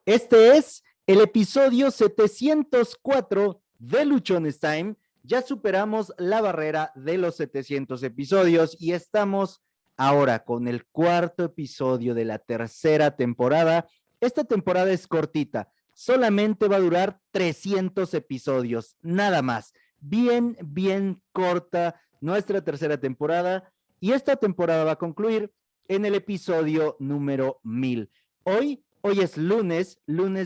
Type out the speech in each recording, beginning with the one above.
Este es el episodio 704 de Luchones Time. Ya superamos la barrera de los 700 episodios y estamos ahora con el cuarto episodio de la tercera temporada. Esta temporada es cortita, solamente va a durar 300 episodios, nada más. Bien corta nuestra tercera temporada y esta temporada va a concluir en el episodio número 1000. Hoy es lunes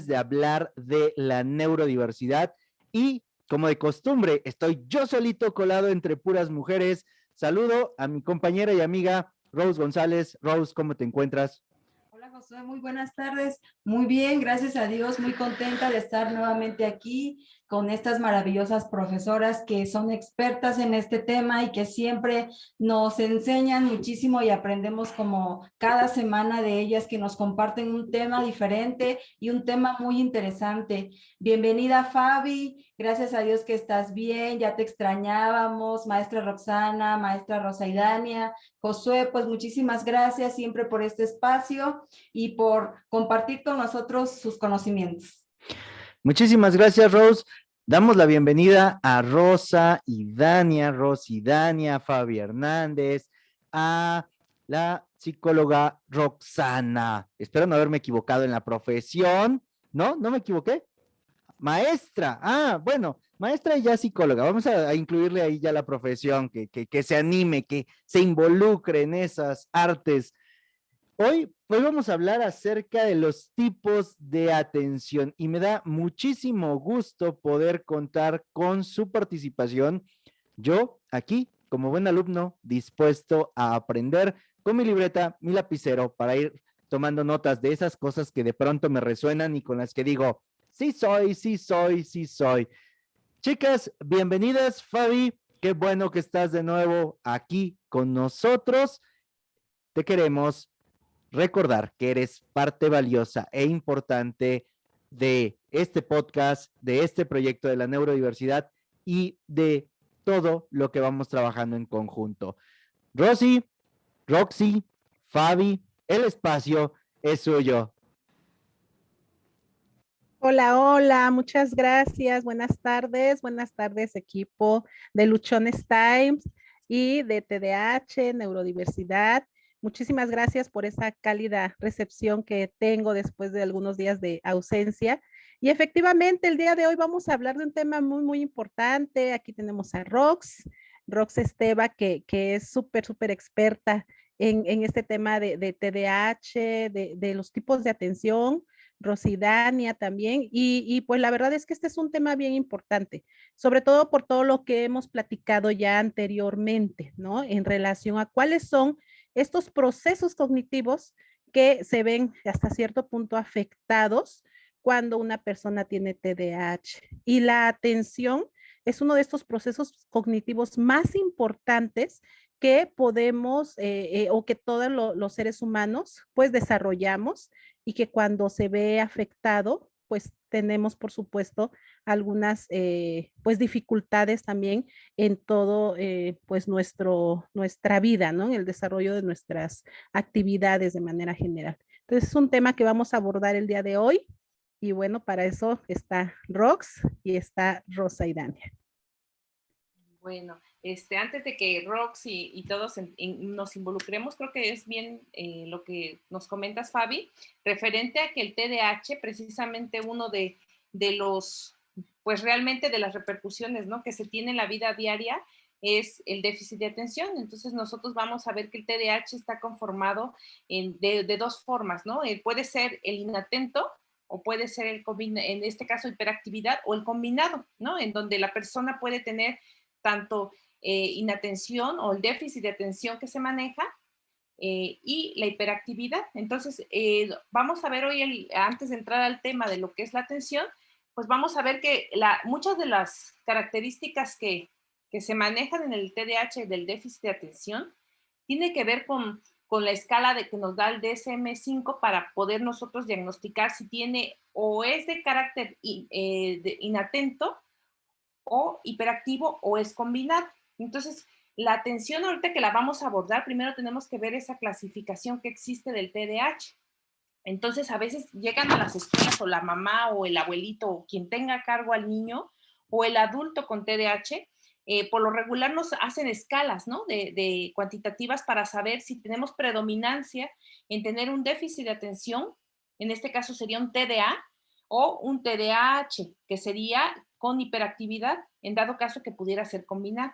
de hablar de la neurodiversidad y como de costumbre estoy yo solito colado entre puras mujeres. Saludo a mi compañera y amiga Rose González. Rose, ¿cómo te encuentras? Hola Josué, muy buenas tardes. Muy bien, gracias a Dios, muy contenta de estar nuevamente aquí con estas maravillosas profesoras que son expertas en este tema y que siempre nos enseñan muchísimo y aprendemos como cada semana de ellas que nos comparten un tema diferente y un tema muy interesante. Bienvenida Fabi, gracias a Dios que estás bien, ya te extrañábamos, maestra Roxana, maestra Rosaidania. Josué, pues muchísimas gracias siempre por este espacio y por compartir con nosotros sus conocimientos. Muchísimas gracias, Rose. Damos la bienvenida a Rosa y Dania, Fabi Hernández, a la psicóloga Roxana. Espero no haberme equivocado en la profesión. ¿No? ¿No me equivoqué? Maestra. Bueno, maestra y ya psicóloga. Vamos a incluirle ahí ya la profesión, que se anime, que se involucre en esas artes. Hoy vamos a hablar acerca de los tipos de atención y me da muchísimo gusto poder contar con su participación. Yo aquí, como buen alumno, dispuesto a aprender con mi libreta, mi lapicero, para ir tomando notas de esas cosas que de pronto me resuenan y con las que digo, sí soy, sí soy, sí soy. Chicas, bienvenidas, Fabi. Qué bueno que estás de nuevo aquí con nosotros. Te queremos recordar que eres parte valiosa e importante de este podcast, de este proyecto de la neurodiversidad y de todo lo que vamos trabajando en conjunto. Rosy, Roxy, Fabi, el espacio es suyo. Hola, hola, muchas gracias. Buenas tardes equipo de Luchones Times y de TDAH, Neurodiversidad. Muchísimas gracias por esa cálida recepción que tengo después de algunos días de ausencia. Y efectivamente, el día de hoy vamos a hablar de un tema muy importante. Aquí tenemos a Rox Esteva, que es súper experta en este tema de TDAH, de los tipos de atención. Rosidania también, y pues la verdad es que este es un tema bien importante, sobre todo por todo lo que hemos platicado ya anteriormente, ¿no? En relación a cuáles son estos procesos cognitivos que se ven hasta cierto punto afectados cuando una persona tiene TDAH. Y la atención es uno de estos procesos cognitivos más importantes que podemos o que todos los seres humanos pues desarrollamos y que cuando se ve afectado, pues tenemos, por supuesto, algunas pues dificultades también en todo pues nuestra vida, ¿no? En el desarrollo de nuestras actividades de manera general. Entonces es un tema que vamos a abordar el día de hoy y bueno, para eso está Rox y está Rosa y Dania. Bueno, antes de que Rox y todos nos involucremos, creo que es bien lo que nos comentas, Fabi, referente a que el TDAH, precisamente uno de los, pues realmente de las repercusiones, ¿no?, que se tiene en la vida diaria es el déficit de atención. Entonces nosotros vamos a ver que el TDAH está conformado de dos formas, ¿no? Puede ser el inatento, o puede ser en este caso hiperactividad, o el combinado, ¿no? En donde la persona puede tener tanto inatención o el déficit de atención que se maneja y la hiperactividad. Entonces, vamos a ver hoy, antes de entrar al tema de lo que es la atención, pues vamos a ver que muchas de las características que se manejan en el TDAH del déficit de atención tiene que ver con la escala que nos da el DSM-5 para poder nosotros diagnosticar si tiene o es de carácter inatento o hiperactivo o es combinado. Entonces, la atención ahorita que la vamos a abordar, primero tenemos que ver esa clasificación que existe del TDAH. Entonces, a veces llegan a las escuelas o la mamá o el abuelito o quien tenga a cargo al niño o el adulto con TDAH, por lo regular nos hacen escalas, ¿no? De cuantitativas para saber si tenemos predominancia en tener un déficit de atención, en este caso sería un TDA, o un TDAH, que sería con hiperactividad, en dado caso que pudiera ser combinado.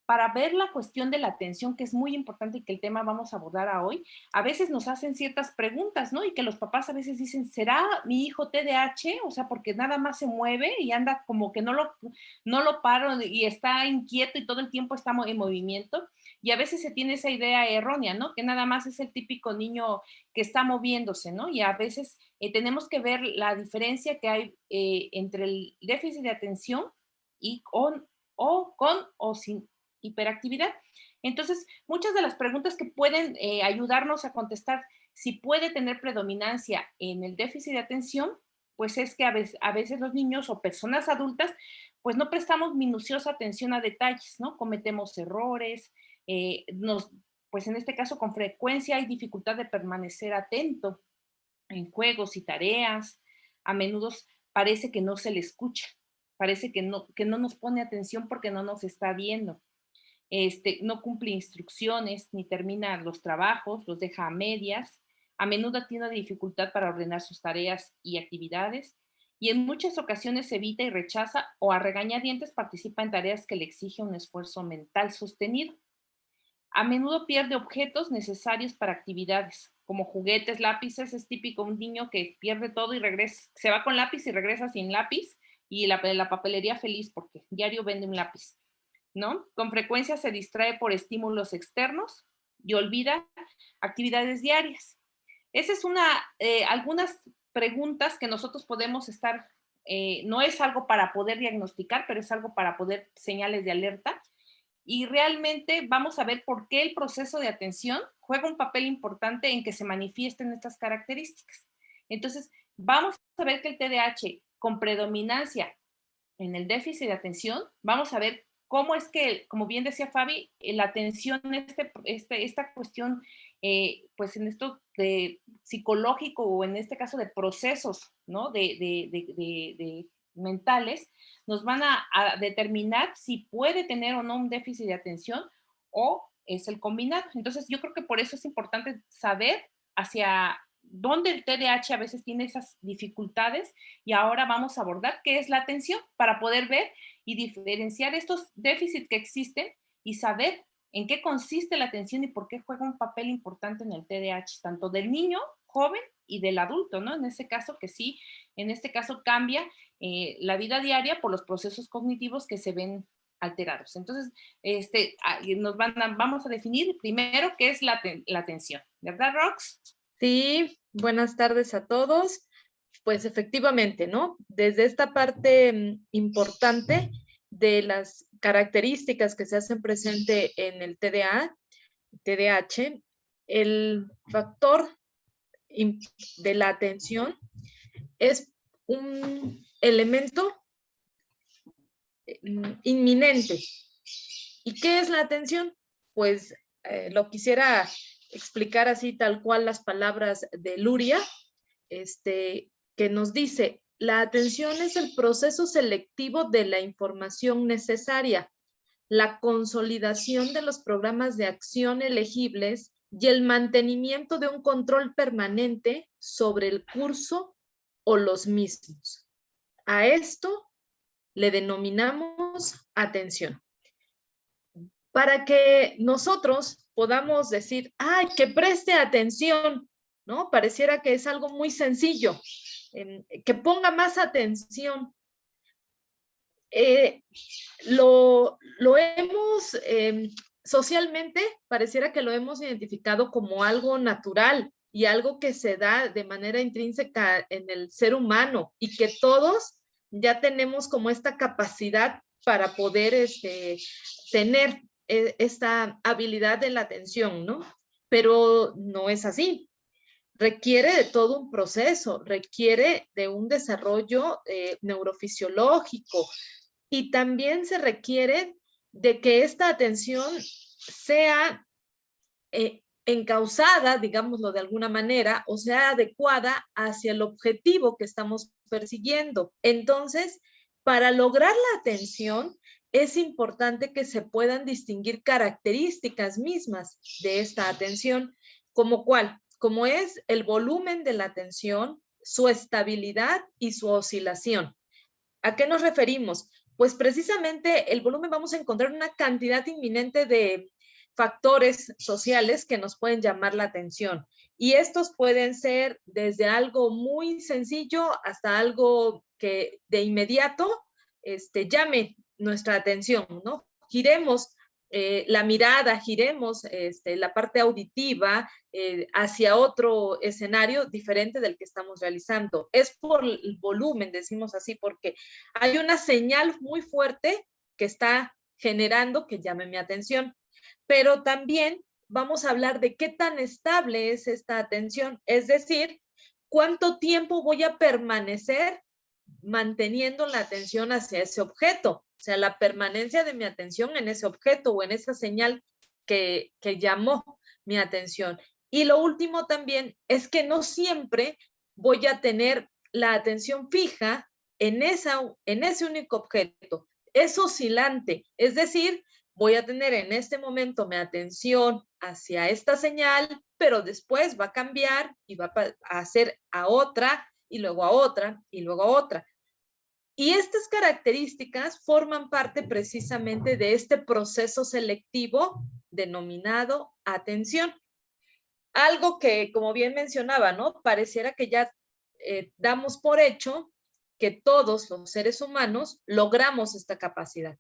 Para ver la cuestión de la atención, que es muy importante y que el tema vamos a abordar hoy, a veces nos hacen ciertas preguntas, ¿no? Y que los papás a veces dicen, ¿será mi hijo TDAH? O sea, porque nada más se mueve y anda como que no lo paro y está inquieto y todo el tiempo está en movimiento. Y a veces se tiene esa idea errónea, ¿no? Que nada más es el típico niño que está moviéndose, ¿no? Y a veces tenemos que ver la diferencia que hay entre el déficit de atención y con o sin hiperactividad. Entonces, muchas de las preguntas que pueden ayudarnos a contestar si puede tener predominancia en el déficit de atención, pues es que a veces los niños o personas adultas, pues no prestamos minuciosa atención a detalles, ¿no? Cometemos errores, pues en este caso con frecuencia hay dificultad de permanecer atento en juegos y tareas, a menudo parece que no se le escucha, parece que no nos pone atención porque no nos está viendo. No cumple instrucciones ni termina los trabajos, los deja a medias, a menudo tiene dificultad para ordenar sus tareas y actividades y en muchas ocasiones evita y rechaza o a regañadientes participa en tareas que le exigen un esfuerzo mental sostenido. A menudo pierde objetos necesarios para actividades, como juguetes, lápices. Es típico un niño que pierde todo y regresa, se va con lápiz y regresa sin lápiz y la papelería feliz porque diario vende un lápiz, ¿no? Con frecuencia se distrae por estímulos externos y olvida actividades diarias. Esa es algunas preguntas que nosotros podemos estar, no es algo para poder diagnosticar, pero es algo para poder señales de alerta. Y realmente vamos a ver por qué el proceso de atención juega un papel importante en que se manifiesten estas características. Entonces, vamos a ver que el TDAH con predominancia en el déficit de atención, vamos a ver cómo es que, como bien decía Fabi, la atención, esta cuestión, pues en esto de psicológico o en este caso de procesos, ¿no? de mentales, nos van a determinar si puede tener o no un déficit de atención o es el combinado. Entonces, yo creo que por eso es importante saber hacia dónde el TDAH a veces tiene esas dificultades y ahora vamos a abordar qué es la atención para poder ver y diferenciar estos déficits que existen y saber en qué consiste la atención y por qué juega un papel importante en el TDAH, tanto del niño, joven y del adulto, ¿no? En ese caso que sí, en este caso cambia la vida diaria por los procesos cognitivos que se ven alterados. Entonces, vamos a definir primero qué es la atención, ¿verdad, Rox? Sí, buenas tardes a todos. Pues efectivamente, ¿no? Desde esta parte importante de las características que se hacen presente en el TDAH, el factor de la atención es un elemento inminente. ¿Y qué es la atención? Pues lo quisiera explicar así tal cual las palabras de Luria, que nos dice, la atención es el proceso selectivo de la información necesaria, la consolidación de los programas de acción elegibles y el mantenimiento de un control permanente sobre el curso o los mismos. A esto le denominamos atención. Para que nosotros podamos decir, ¡ay, que preste atención! ¿No? Pareciera que es algo muy sencillo, que ponga más atención. Lo hemos, socialmente, pareciera que lo hemos identificado como algo natural y algo que se da de manera intrínseca en el ser humano y que todos ya tenemos como esta capacidad para poder tener esta habilidad de la atención, ¿no? Pero no es así. Requiere de todo un proceso, requiere de un desarrollo neurofisiológico y también se requiere de que esta atención sea encauzada, digámoslo de alguna manera, o sea adecuada hacia el objetivo que estamos persiguiendo. Entonces, para lograr la atención, es importante que se puedan distinguir características mismas de esta atención, como cuál, como es el volumen de la atención, su estabilidad y su oscilación. ¿A qué nos referimos? Pues precisamente el volumen vamos a encontrar una cantidad inminente de factores sociales que nos pueden llamar la atención. Y estos pueden ser desde algo muy sencillo hasta algo que de inmediato llame nuestra atención, ¿no? Giremos la mirada, giremos la parte auditiva hacia otro escenario diferente del que estamos realizando. Es por el volumen, decimos así, porque hay una señal muy fuerte que está generando que llame mi atención. Pero también vamos a hablar de qué tan estable es esta atención, es decir, cuánto tiempo voy a permanecer manteniendo la atención hacia ese objeto, o sea, la permanencia de mi atención en ese objeto o en esa señal que llamó mi atención. Y lo último también es que no siempre voy a tener la atención fija en ese único objeto. Es oscilante, es decir, voy a tener en este momento mi atención hacia esta señal, pero después va a cambiar y va a hacer a otra y luego a otra y luego a otra. Y estas características forman parte precisamente de este proceso selectivo denominado atención. Algo que, como bien mencionaba, ¿no? Pareciera que ya damos por hecho que todos los seres humanos logramos esta capacidad,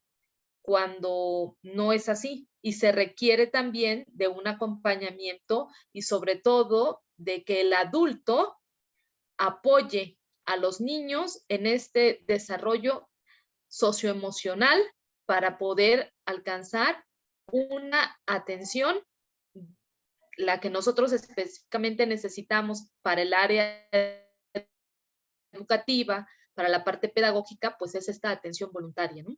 cuando no es así y se requiere también de un acompañamiento y sobre todo de que el adulto apoye a los niños en este desarrollo socioemocional para poder alcanzar una atención, la que nosotros específicamente necesitamos para el área educativa, para la parte pedagógica, pues es esta atención voluntaria, ¿no?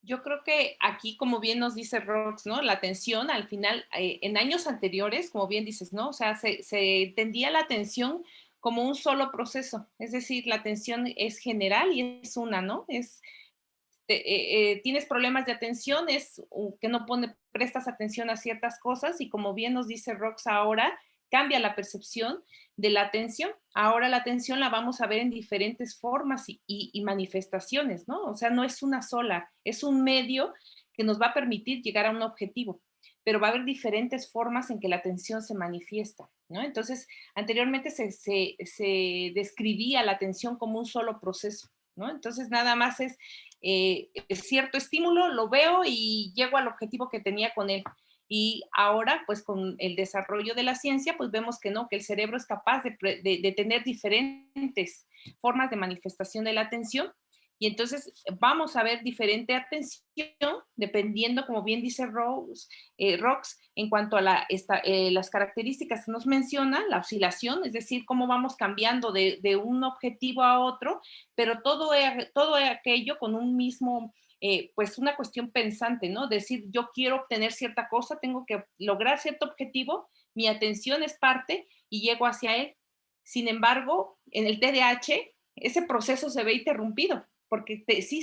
Yo creo que aquí, como bien nos dice Rox, ¿no? La atención al final, en años anteriores, como bien dices, ¿no? O sea, se entendía la atención como un solo proceso, es decir, la atención es general y es una, ¿no? Tienes problemas de atención, es que no prestas atención a ciertas cosas y como bien nos dice Rox ahora, cambia la percepción de la atención. Ahora la atención la vamos a ver en diferentes formas y manifestaciones, ¿no? O sea, no es una sola, es un medio que nos va a permitir llegar a un objetivo, pero va a haber diferentes formas en que la atención se manifiesta, ¿no? Entonces, anteriormente se describía la atención como un solo proceso, ¿no? Entonces, nada más es cierto estímulo, lo veo y llego al objetivo que tenía con él. Y ahora, pues con el desarrollo de la ciencia, pues vemos que no, que el cerebro es capaz de tener diferentes formas de manifestación de la atención. Y entonces vamos a ver diferente atención dependiendo, como bien dice Rox, en cuanto a las características que nos menciona, la oscilación, es decir, cómo vamos cambiando de un objetivo a otro, pero todo aquello con un mismo, pues una cuestión pensante, ¿no? Decir, yo quiero obtener cierta cosa, tengo que lograr cierto objetivo, mi atención es parte y llego hacia él. Sin embargo, en el TDAH, ese proceso se ve interrumpido, porque sí,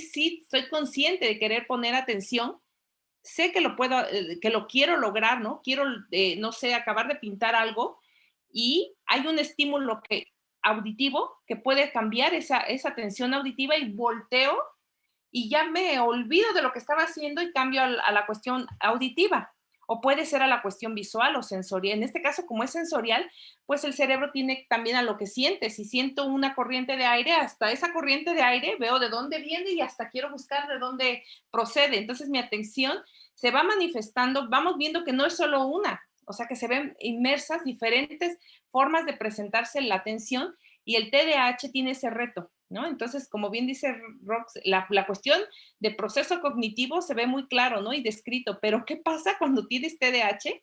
soy consciente de querer poner atención, sé que que lo quiero lograr, ¿no? Quiero, no sé, acabar de pintar algo y hay un estímulo auditivo que puede cambiar esa atención auditiva y volteo y ya me olvido de lo que estaba haciendo y cambio a la cuestión auditiva. O puede ser a la cuestión visual o sensorial. En este caso, como es sensorial, pues el cerebro tiene también a lo que siente. Si siento una corriente de aire, hasta esa corriente de aire veo de dónde viene y hasta quiero buscar de dónde procede. Entonces mi atención se va manifestando, vamos viendo que no es solo una, o sea que se ven inmersas diferentes formas de presentarse la atención y el TDAH tiene ese reto, ¿no? Entonces, como bien dice Rox, la cuestión de proceso cognitivo se ve muy claro, ¿no? Y descrito, pero ¿qué pasa cuando tienes TDAH?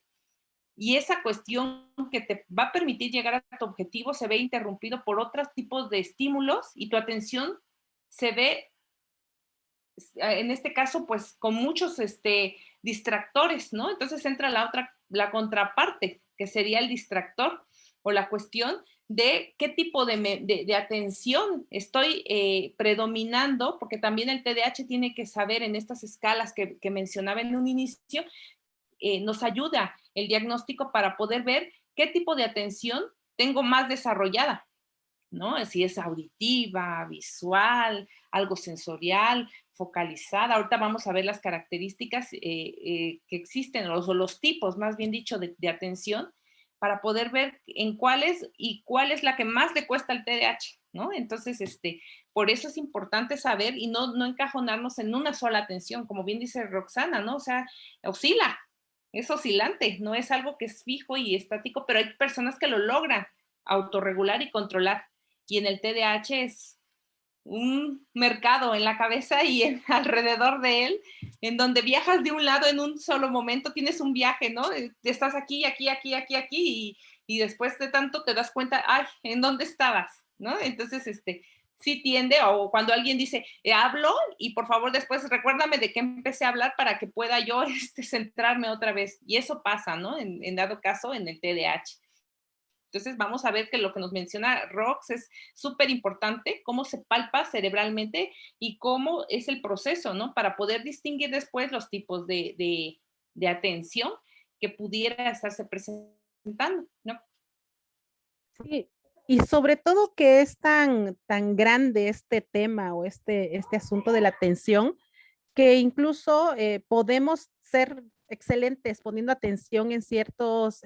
Y esa cuestión que te va a permitir llegar a tu objetivo se ve interrumpido por otros tipos de estímulos y tu atención se ve, en este caso, pues con muchos distractores, ¿no? Entonces entra la contraparte, que sería el distractor o la cuestión de qué tipo de atención estoy predominando, porque también el TDAH tiene que saber en estas escalas que mencionaba en un inicio, nos ayuda el diagnóstico para poder ver qué tipo de atención tengo más desarrollada, ¿no? Si es auditiva, visual, algo sensorial, focalizada. Ahorita vamos a ver las características que existen, o los tipos, más bien dicho, de atención, para poder ver en cuáles y cuál es la que más le cuesta al TDAH, ¿no? Entonces, por eso es importante saber y no encajonarnos en una sola atención, como bien dice Roxana, ¿no? O sea, oscila, es oscilante, no es algo que es fijo y estático, pero hay personas que lo logran autorregular y controlar. Y en el TDAH es un mercado en la cabeza y alrededor de él, en donde viajas de un lado en un solo momento, tienes un viaje, ¿no? Estás aquí, aquí, aquí, aquí, aquí, y después de tanto te das cuenta, ay, ¿en dónde estabas? ¿No? Entonces, sí tiende, o cuando alguien dice, hablo, y por favor después recuérdame de qué empecé a hablar para que pueda yo centrarme otra vez. Y eso pasa, ¿no? En dado caso, en el TDAH. Entonces vamos a ver que lo que nos menciona Rox es súper importante, cómo se palpa cerebralmente y cómo es el proceso, ¿no? Para poder distinguir después los tipos de atención que pudiera estarse presentando, ¿no? Sí, y sobre todo que es tan grande este tema o este asunto de la atención, que incluso podemos ser excelentes poniendo atención en ciertos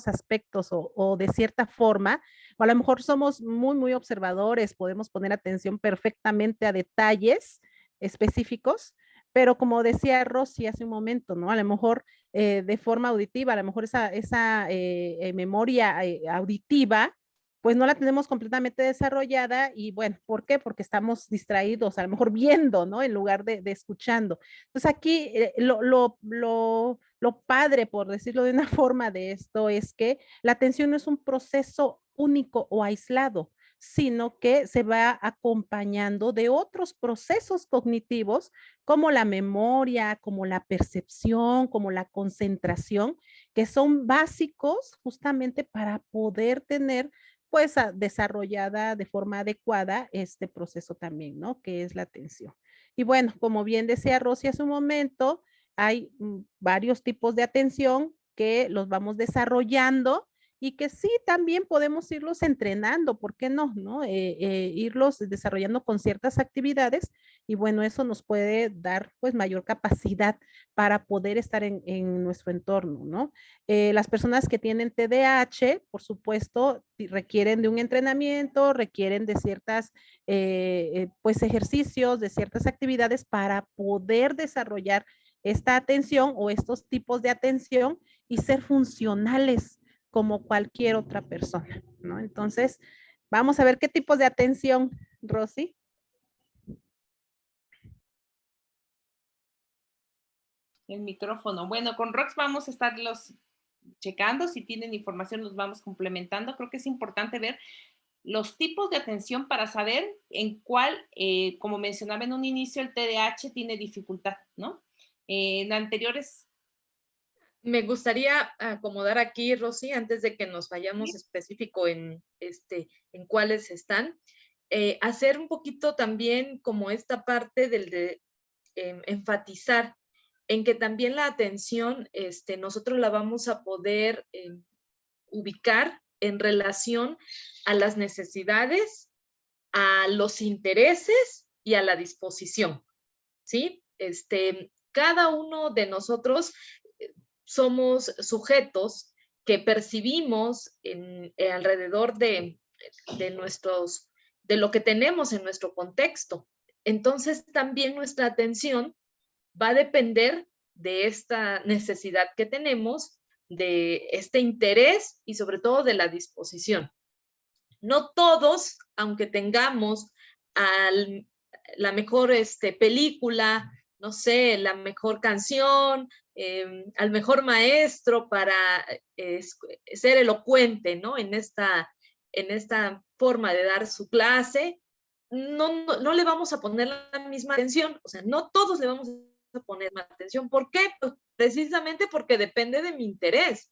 aspectos o de cierta forma, o a lo mejor somos muy observadores, podemos poner atención perfectamente a detalles específicos, pero como decía Rosy hace un momento, ¿no? A lo mejor de forma auditiva, a lo mejor esa memoria auditiva pues no la tenemos completamente desarrollada y bueno, ¿por qué? Porque estamos distraídos, a lo mejor viendo, ¿no? En lugar de escuchando. Entonces aquí lo padre, por decirlo de una forma de esto, es que la atención no es un proceso único o aislado, sino que se va acompañando de otros procesos cognitivos como la memoria, como la percepción, como la concentración, que son básicos justamente para poder tener pues desarrollada de forma adecuada este proceso también, ¿no? Que es la atención. Y bueno, como bien decía Rosy hace un momento, hay varios tipos de atención que los vamos desarrollando y que sí también podemos irlos entrenando, ¿por qué no? ¿No? Irlos desarrollando con ciertas actividades y bueno, eso nos puede dar pues mayor capacidad para poder estar en nuestro entorno, ¿no? Las personas que tienen TDAH, por supuesto, requieren de un entrenamiento, requieren de ciertas pues ejercicios, de ciertas actividades para poder desarrollar esta atención o estos tipos de atención y ser funcionales como cualquier otra persona, ¿no? Entonces, vamos a ver qué tipos de atención, Rosy. El micrófono. Bueno, con Rox vamos a estarlos checando, si tienen información los vamos complementando. Creo que es importante ver los tipos de atención para saber en cuál, como mencionaba en un inicio, el TDAH tiene dificultad, ¿no? En anteriores... Me gustaría acomodar aquí, Rosy, antes de que nos vayamos específico en cuáles están, hacer un poquito también como esta parte de enfatizar en que también la atención nosotros la vamos a poder ubicar en relación a las necesidades, a los intereses y a la disposición, ¿sí? Cada uno de nosotros somos sujetos que percibimos alrededor de lo que tenemos en nuestro contexto. Entonces, también nuestra atención va a depender de esta necesidad que tenemos, de este interés y sobre todo de la disposición. No todos, aunque tengamos la mejor película, no sé, la mejor canción, al mejor maestro para ser elocuente, ¿no? En esta forma de dar su clase, no le vamos a poner la misma atención, o sea, no todos le vamos a a poner más atención. ¿Por qué? Pues precisamente porque depende de mi interés,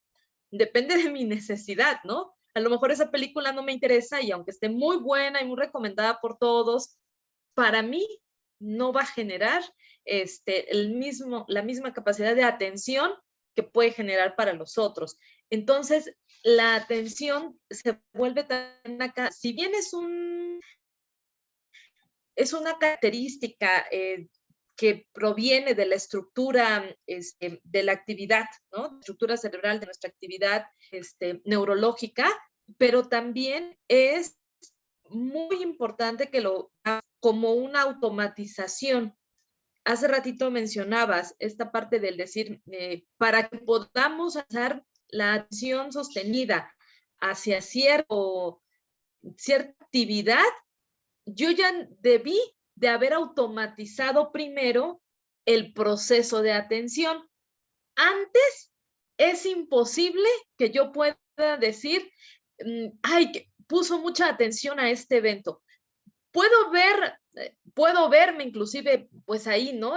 depende de mi necesidad, ¿no? A lo mejor esa película no me interesa y aunque esté muy buena y muy recomendada por todos, para mí no va a generar la misma capacidad de atención que puede generar para los otros. Entonces, la atención se vuelve también acá, si bien es una característica que proviene de la estructura de la actividad, ¿no? Estructura cerebral de nuestra actividad neurológica, pero también es muy importante que lo haga como una automatización. Hace ratito mencionabas esta parte del decir, para que podamos hacer la atención sostenida hacia cierta actividad, yo ya debí de haber automatizado primero el proceso de atención. Antes es imposible que yo pueda decir, ay, que puso mucha atención a este evento. Puedo verme inclusive, pues ahí, ¿no?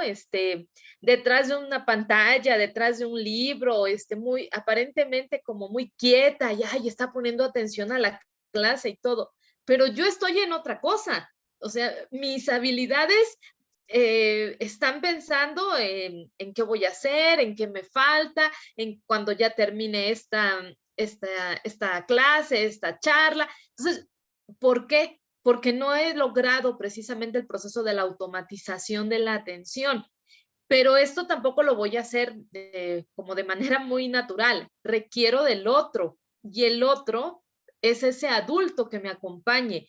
Detrás de una pantalla, detrás de un libro, muy, aparentemente como muy quieta, y ay, está poniendo atención a la clase y todo, pero yo estoy en otra cosa. O sea, mis habilidades están pensando en qué voy a hacer, en qué me falta, en cuando ya termine esta clase, esta charla. Entonces, ¿por qué? Porque no he logrado precisamente el proceso de la automatización de la atención. Pero esto tampoco lo voy a hacer como de manera muy natural. Requiero del otro, y el otro es ese adulto que me acompañe,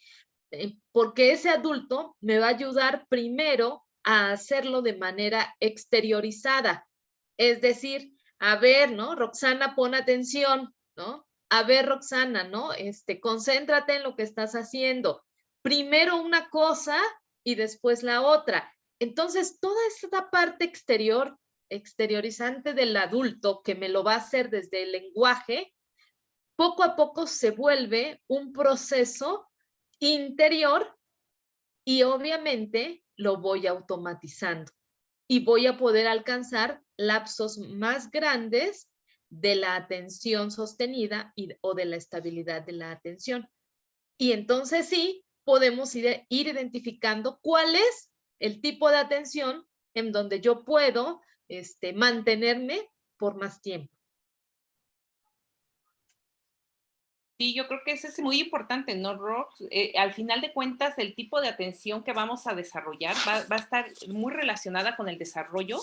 porque ese adulto me va a ayudar primero a hacerlo de manera exteriorizada. Es decir, a ver, ¿no? Roxana, pon atención, ¿no? A ver, Roxana, ¿no? Concéntrate en lo que estás haciendo. Primero una cosa y después la otra. Entonces, toda esta parte exteriorizante del adulto que me lo va a hacer desde el lenguaje, poco a poco se vuelve un proceso interior y obviamente lo voy automatizando y voy a poder alcanzar lapsos más grandes de la atención sostenida o de la estabilidad de la atención. Y entonces sí, podemos ir identificando cuál es el tipo de atención en donde yo puedo mantenerme por más tiempo. Sí, yo creo que eso es muy importante, ¿no, Rox? Al final de cuentas, el tipo de atención que vamos a desarrollar va a estar muy relacionada con el desarrollo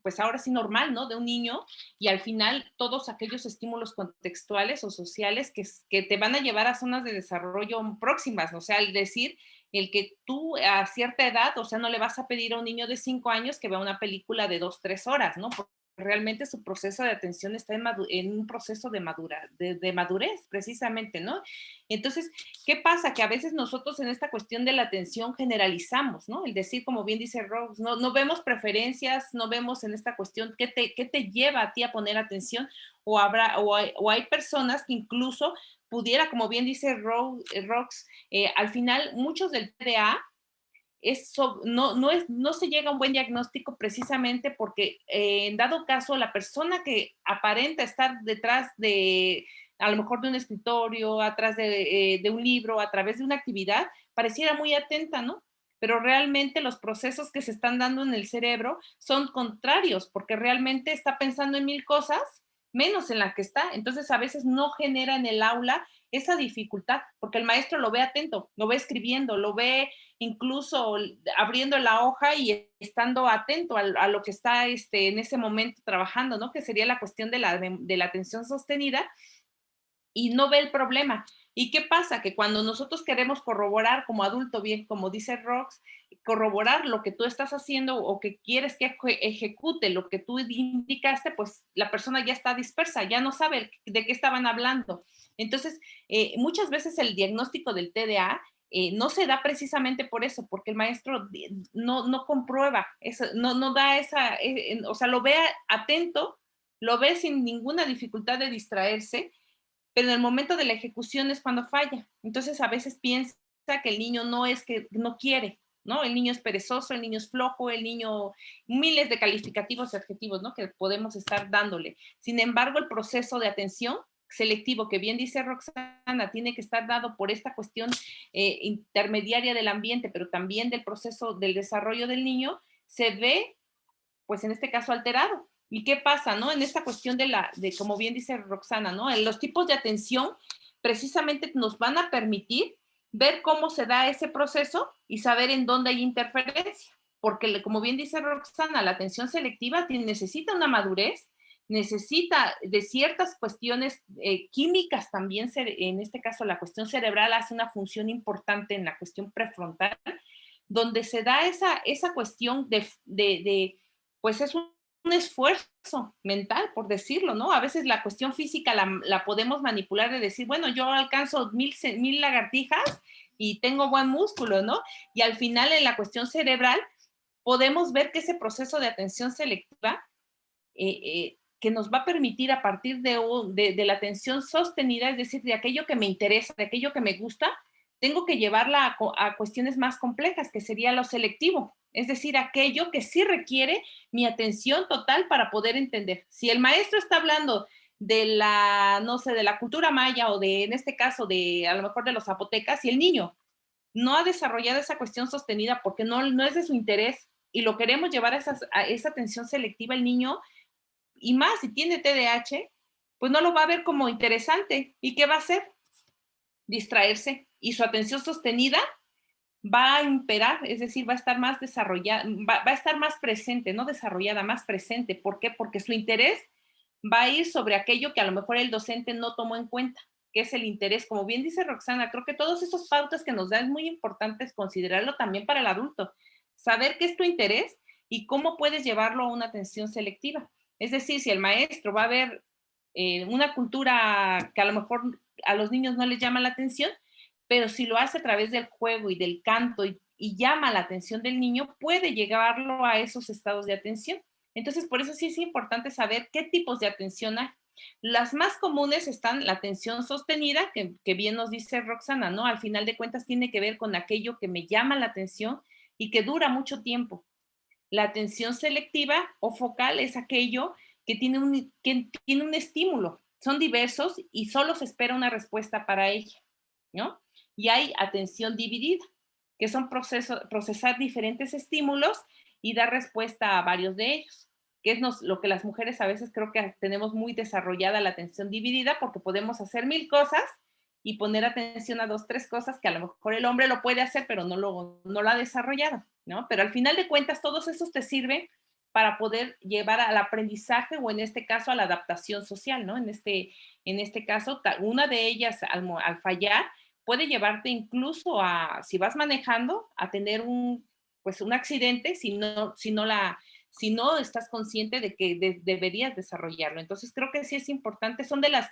pues ahora sí normal, ¿no? De un niño, y al final todos aquellos estímulos contextuales o sociales que te van a llevar a zonas de desarrollo próximas, ¿no? O sea, el decir, el que tú a cierta edad, o sea, no le vas a pedir a un niño de 5 años que vea una película de 2, 3 horas, ¿no? Realmente su proceso de atención está en un proceso de madurez, precisamente, ¿no? Entonces, ¿qué pasa? Que a veces nosotros en esta cuestión de la atención generalizamos, ¿no? El decir, como bien dice Rose, no vemos preferencias, no vemos en esta cuestión qué te lleva a ti a poner atención, o hay personas que incluso pudiera, como bien dice Rox, al final muchos del TDA no se llega a un buen diagnóstico precisamente porque en dado caso la persona que aparenta estar detrás de a lo mejor de un escritorio, atrás de un libro, a través de una actividad, pareciera muy atenta, ¿no? Pero realmente los procesos que se están dando en el cerebro son contrarios, porque realmente está pensando en 1000 cosas, menos en la que está. Entonces a veces no genera en el aula esa dificultad, porque el maestro lo ve atento, lo ve escribiendo, lo ve incluso abriendo la hoja y estando atento a lo que está en ese momento trabajando, ¿no? Que sería la cuestión de la atención sostenida, y no ve el problema. ¿Y qué pasa? Que cuando nosotros queremos corroborar como adulto, bien, como dice Rox, corroborar lo que tú estás haciendo o que quieres que ejecute lo que tú indicaste, pues la persona ya está dispersa, ya no sabe de qué estaban hablando. Entonces, muchas veces el diagnóstico del TDA no se da precisamente por eso, porque el maestro no comprueba, no da esa, o sea, lo ve atento, lo ve sin ninguna dificultad de distraerse, pero en el momento de la ejecución es cuando falla. Entonces a veces piensa que el niño no es que no quiere, ¿no? El niño es perezoso, el niño es flojo, el niño, miles de calificativos y adjetivos, ¿no? Que podemos estar dándole. Sin embargo, el proceso de atención selectivo, que bien dice Roxana, tiene que estar dado por esta cuestión intermediaria del ambiente, pero también del proceso del desarrollo del niño, se ve, pues en este caso, alterado. ¿Y qué pasa, no? En esta cuestión de como bien dice Roxana, ¿no? En los tipos de atención precisamente nos van a permitir ver cómo se da ese proceso y saber en dónde hay interferencia. Porque, como bien dice Roxana, la atención selectiva necesita una madurez, necesita de ciertas cuestiones químicas también, en este caso la cuestión cerebral hace una función importante en la cuestión prefrontal, donde se da esa cuestión pues es un esfuerzo mental, por decirlo, ¿no? A veces la cuestión física la podemos manipular de decir, bueno, yo alcanzo 1000 lagartijas y tengo buen músculo, ¿no? Y al final en la cuestión cerebral podemos ver que ese proceso de atención selectiva que nos va a permitir a partir de la atención sostenida, es decir, de aquello que me interesa, de aquello que me gusta, tengo que llevarla a cuestiones más complejas, que sería lo selectivo, es decir, aquello que sí requiere mi atención total para poder entender. Si el maestro está hablando de no sé, de la cultura maya o en este caso, a lo mejor de los zapotecas, y el niño no ha desarrollado esa cuestión sostenida porque no es de su interés y lo queremos llevar a esa atención selectiva, el niño, y más si tiene TDAH, pues no lo va a ver como interesante. ¿Y qué va a hacer? Distraerse. Y su atención sostenida va a imperar, es decir, va a estar más desarrollada, va a estar más presente, no desarrollada, más presente. ¿Por qué? Porque su interés va a ir sobre aquello que a lo mejor el docente no tomó en cuenta, que es el interés. Como bien dice Roxana, creo que todos esos pautas que nos da es muy importante considerarlo también para el adulto. Saber qué es tu interés y cómo puedes llevarlo a una atención selectiva. Es decir, si el maestro va a ver una cultura que a lo mejor a los niños no les llama la atención, pero si lo hace a través del juego y del canto y llama la atención del niño, puede llevarlo a esos estados de atención. Entonces, por eso sí es importante saber qué tipos de atención hay. Las más comunes están la atención sostenida, que bien nos dice Roxana, ¿no? Al final de cuentas tiene que ver con aquello que me llama la atención y que dura mucho tiempo. La atención selectiva o focal es aquello que tiene un estímulo. Son diversos y solo se espera una respuesta para ella, ¿no? Y hay atención dividida, que son procesar diferentes estímulos y dar respuesta a varios de ellos, que es lo que las mujeres a veces creo que tenemos muy desarrollada la atención dividida porque podemos hacer 1000 cosas y poner atención a 2, 3 cosas que a lo mejor el hombre lo puede hacer, pero no lo ha desarrollado, ¿no? Pero al final de cuentas, todos esos te sirven para poder llevar al aprendizaje o en este caso a la adaptación social, ¿no? En este caso, una de ellas al fallar puede llevarte incluso si vas manejando, a tener un accidente si no estás consciente de que deberías desarrollarlo. Entonces creo que sí es importante, son de las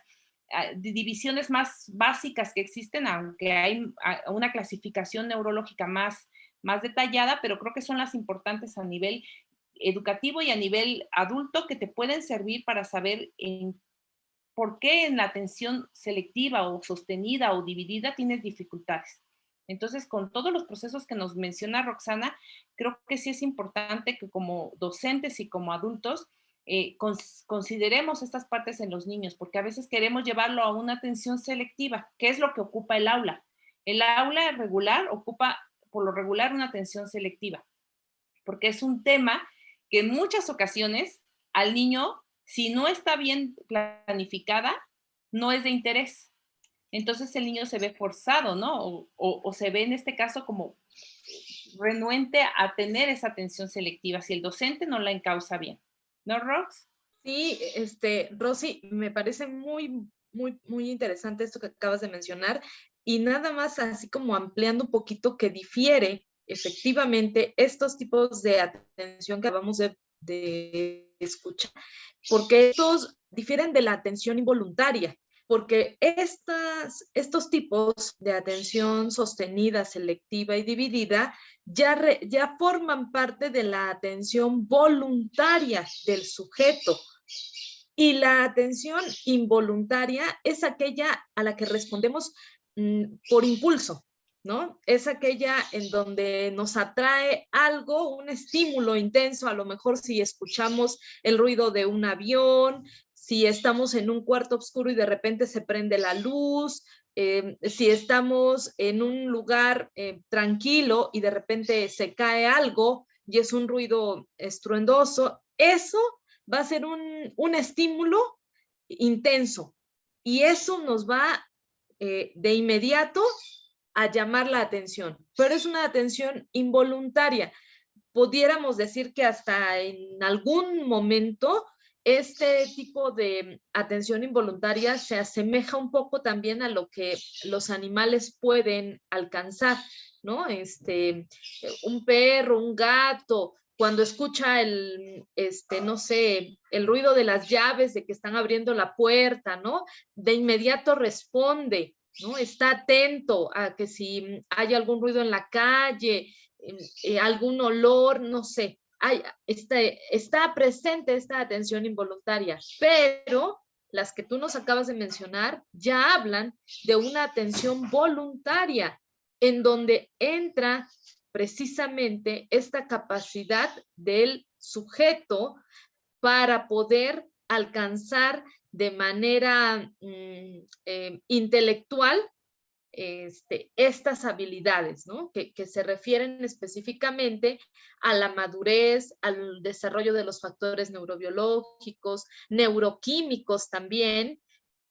divisiones más básicas que existen, aunque hay una clasificación neurológica más detallada, pero creo que son las importantes a nivel educativo y a nivel adulto que te pueden servir para saber por qué en la atención selectiva o sostenida o dividida tienes dificultades. Entonces, con todos los procesos que nos menciona Roxana, creo que sí es importante que como docentes y como adultos consideremos estas partes en los niños, porque a veces queremos llevarlo a una atención selectiva, que es lo que ocupa el aula. El aula regular ocupa, por lo regular, una atención selectiva, porque es un tema que en muchas ocasiones al niño, si no está bien planificada, no es de interés. Entonces el niño se ve forzado, ¿no? O se ve en este caso como renuente a tener esa atención selectiva si el docente no la encausa bien. ¿No, Rox? Sí, Rosy, me parece muy, muy, muy interesante esto que acabas de mencionar y nada más así como ampliando un poquito que difiere efectivamente estos tipos de atención que acabamos de escuchar, porque estos difieren de la atención involuntaria, porque estos tipos de atención sostenida, selectiva y dividida ya forman parte de la atención voluntaria del sujeto. Y la atención involuntaria es aquella a la que respondemos por impulso. ¿no? Es aquella en donde nos atrae algo, un estímulo intenso, a lo mejor si escuchamos el ruido de un avión, si estamos en un cuarto oscuro y de repente se prende la luz, si estamos en un lugar tranquilo y de repente se cae algo y es un ruido estruendoso, eso va a ser un estímulo intenso y eso nos va de inmediato a llamar la atención, pero es una atención involuntaria. Pudiéramos decir que hasta en algún momento este tipo de atención involuntaria se asemeja un poco también a lo que los animales pueden alcanzar, ¿no? Un perro, un gato, cuando escucha no sé, el ruido de las llaves de que están abriendo la puerta, ¿no? De inmediato responde, ¿no? Está atento a que si hay algún ruido en la calle, algún olor, no sé, está presente esta atención involuntaria, pero las que tú nos acabas de mencionar ya hablan de una atención voluntaria, en donde entra precisamente esta capacidad del sujeto para poder alcanzar de manera intelectual estas habilidades, ¿no? Que se refieren específicamente a la madurez, al desarrollo de los factores neurobiológicos, neuroquímicos también.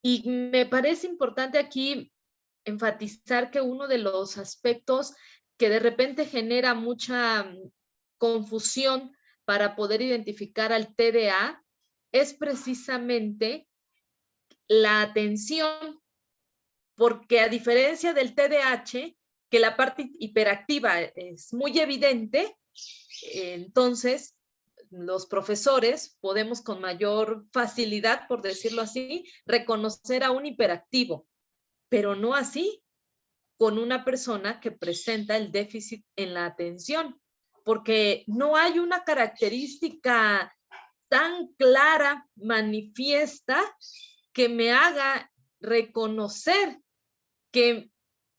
Y me parece importante aquí enfatizar que uno de los aspectos que de repente genera mucha confusión para poder identificar al TDA es precisamente la atención, porque a diferencia del TDAH, que la parte hiperactiva es muy evidente, entonces los profesores podemos con mayor facilidad, por decirlo así, reconocer a un hiperactivo, pero no así con una persona que presenta el déficit en la atención, porque no hay una característica tan clara, manifiesta, que me haga reconocer que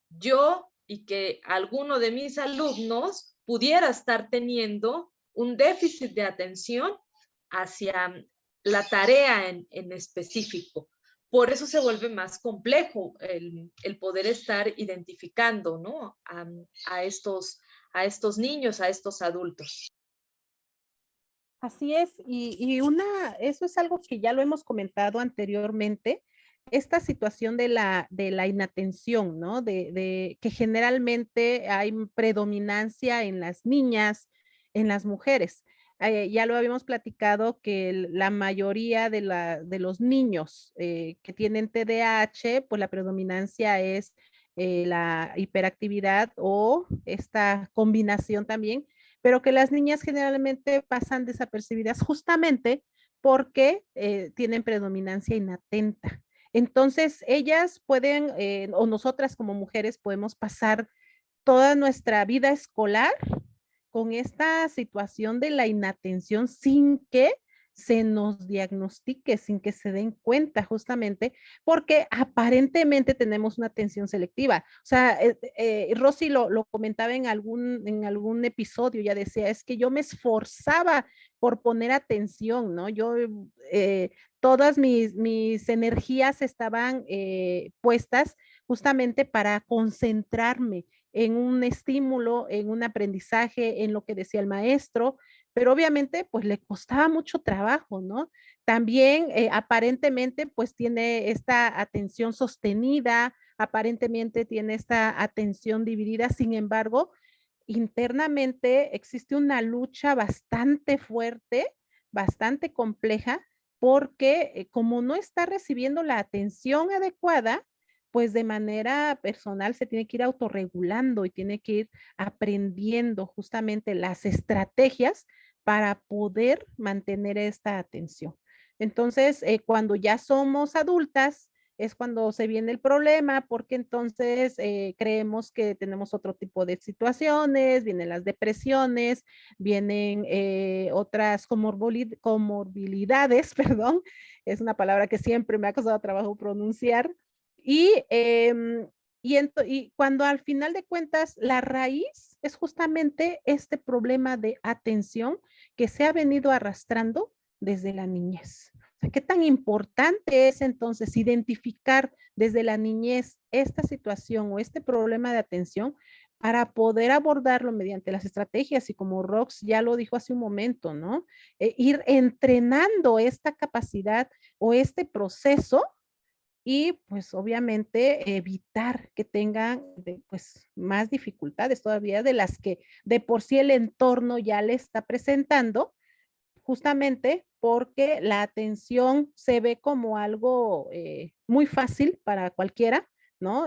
yo y que alguno de mis alumnos pudiera estar teniendo un déficit de atención hacia la tarea en específico. Por eso se vuelve más complejo el poder estar identificando, ¿no? a estos niños, a estos adultos. Así es, eso es algo que ya lo hemos comentado anteriormente, esta situación de la inatención, ¿no? Que generalmente hay predominancia en las niñas, en las mujeres. Ya lo habíamos platicado que la mayoría de los niños que tienen TDAH, pues la predominancia es la hiperactividad o esta combinación también, pero que las niñas generalmente pasan desapercibidas justamente porque tienen predominancia inatenta. Entonces, ellas pueden, o nosotras como mujeres podemos pasar toda nuestra vida escolar con esta situación de la inatención sin que se nos diagnostique, sin que se den cuenta justamente, porque aparentemente tenemos una atención selectiva. O sea, Rosy lo comentaba en algún episodio, ya decía, es que yo me esforzaba por poner atención, ¿no? Yo, todas mis energías estaban puestas justamente para concentrarme en un estímulo, en un aprendizaje, en lo que decía el maestro, pero obviamente pues le costaba mucho trabajo, ¿no? También aparentemente pues tiene esta atención sostenida, aparentemente tiene esta atención dividida, sin embargo, internamente existe una lucha bastante fuerte, bastante compleja, porque como no está recibiendo la atención adecuada, pues de manera personal se tiene que ir autorregulando y tiene que ir aprendiendo justamente las estrategias para poder mantener esta atención. Entonces, cuando ya somos adultas, es cuando se viene el problema, porque entonces creemos que tenemos otro tipo de situaciones, vienen las depresiones, vienen otras comorbilidades, perdón, es una palabra que siempre me ha costado trabajo pronunciar, y Y cuando al final de cuentas la raíz es justamente este problema de atención que se ha venido arrastrando desde la niñez. O sea, ¿qué tan importante es entonces identificar desde la niñez esta situación o este problema de atención para poder abordarlo mediante las estrategias? Y como Rox ya lo dijo hace un momento, ¿no? Ir entrenando esta capacidad o este proceso y pues obviamente evitar que tengan pues más dificultades todavía de las que de por sí el entorno ya le está presentando, justamente porque la atención se ve como algo muy fácil para cualquiera, ¿no?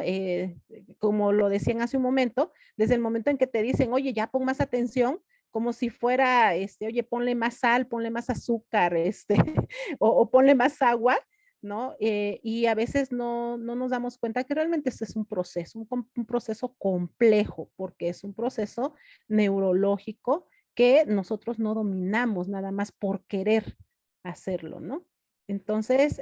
Como lo decían hace un momento, desde el momento en que te dicen, oye, ya pon más atención, como si fuera, oye, ponle más sal, ponle más azúcar, o ponle más agua, ¿no? Y a veces no nos damos cuenta que realmente este es un proceso, un proceso complejo, porque es un proceso neurológico que nosotros no dominamos nada más por querer hacerlo, ¿no? Entonces,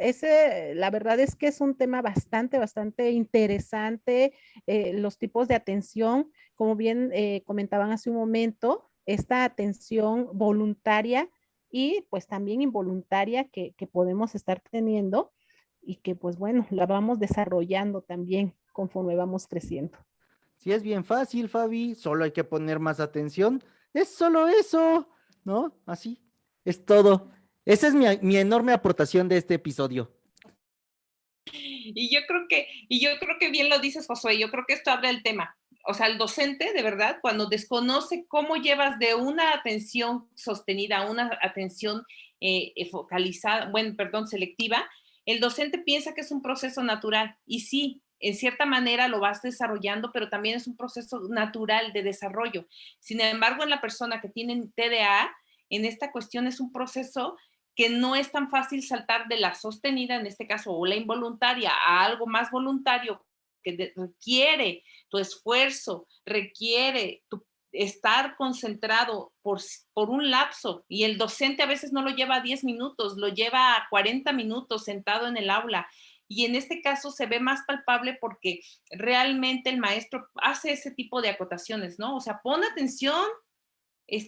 la verdad es que es un tema bastante interesante, los tipos de atención, como bien comentaban hace un momento, esta atención voluntaria y pues también involuntaria que podemos estar teniendo y que pues bueno, la vamos desarrollando también conforme vamos creciendo. Sí, es bien fácil, Fabi, solo hay que poner más atención. Es solo eso, ¿no? Así, es todo. Esa es mi enorme aportación de este episodio. Y yo creo que bien lo dices, Josué, yo creo que esto abre el tema. O sea, el docente, de verdad, cuando desconoce cómo llevas de una atención sostenida a una atención focalizada, bueno, perdón, selectiva, el docente piensa que es un proceso natural. Y sí, en cierta manera lo vas desarrollando, pero también es un proceso natural de desarrollo. Sin embargo, en la persona que tiene TDA, en esta cuestión es un proceso que no es tan fácil saltar de la sostenida, en este caso, o la involuntaria, a algo más voluntario, que requiere tu esfuerzo, requiere tu estar concentrado por un lapso, y el docente a veces no lo lleva a 10 minutos, lo lleva a 40 minutos sentado en el aula, y en este caso se ve más palpable porque realmente el maestro hace ese tipo de acotaciones, ¿no? O sea, pon atención,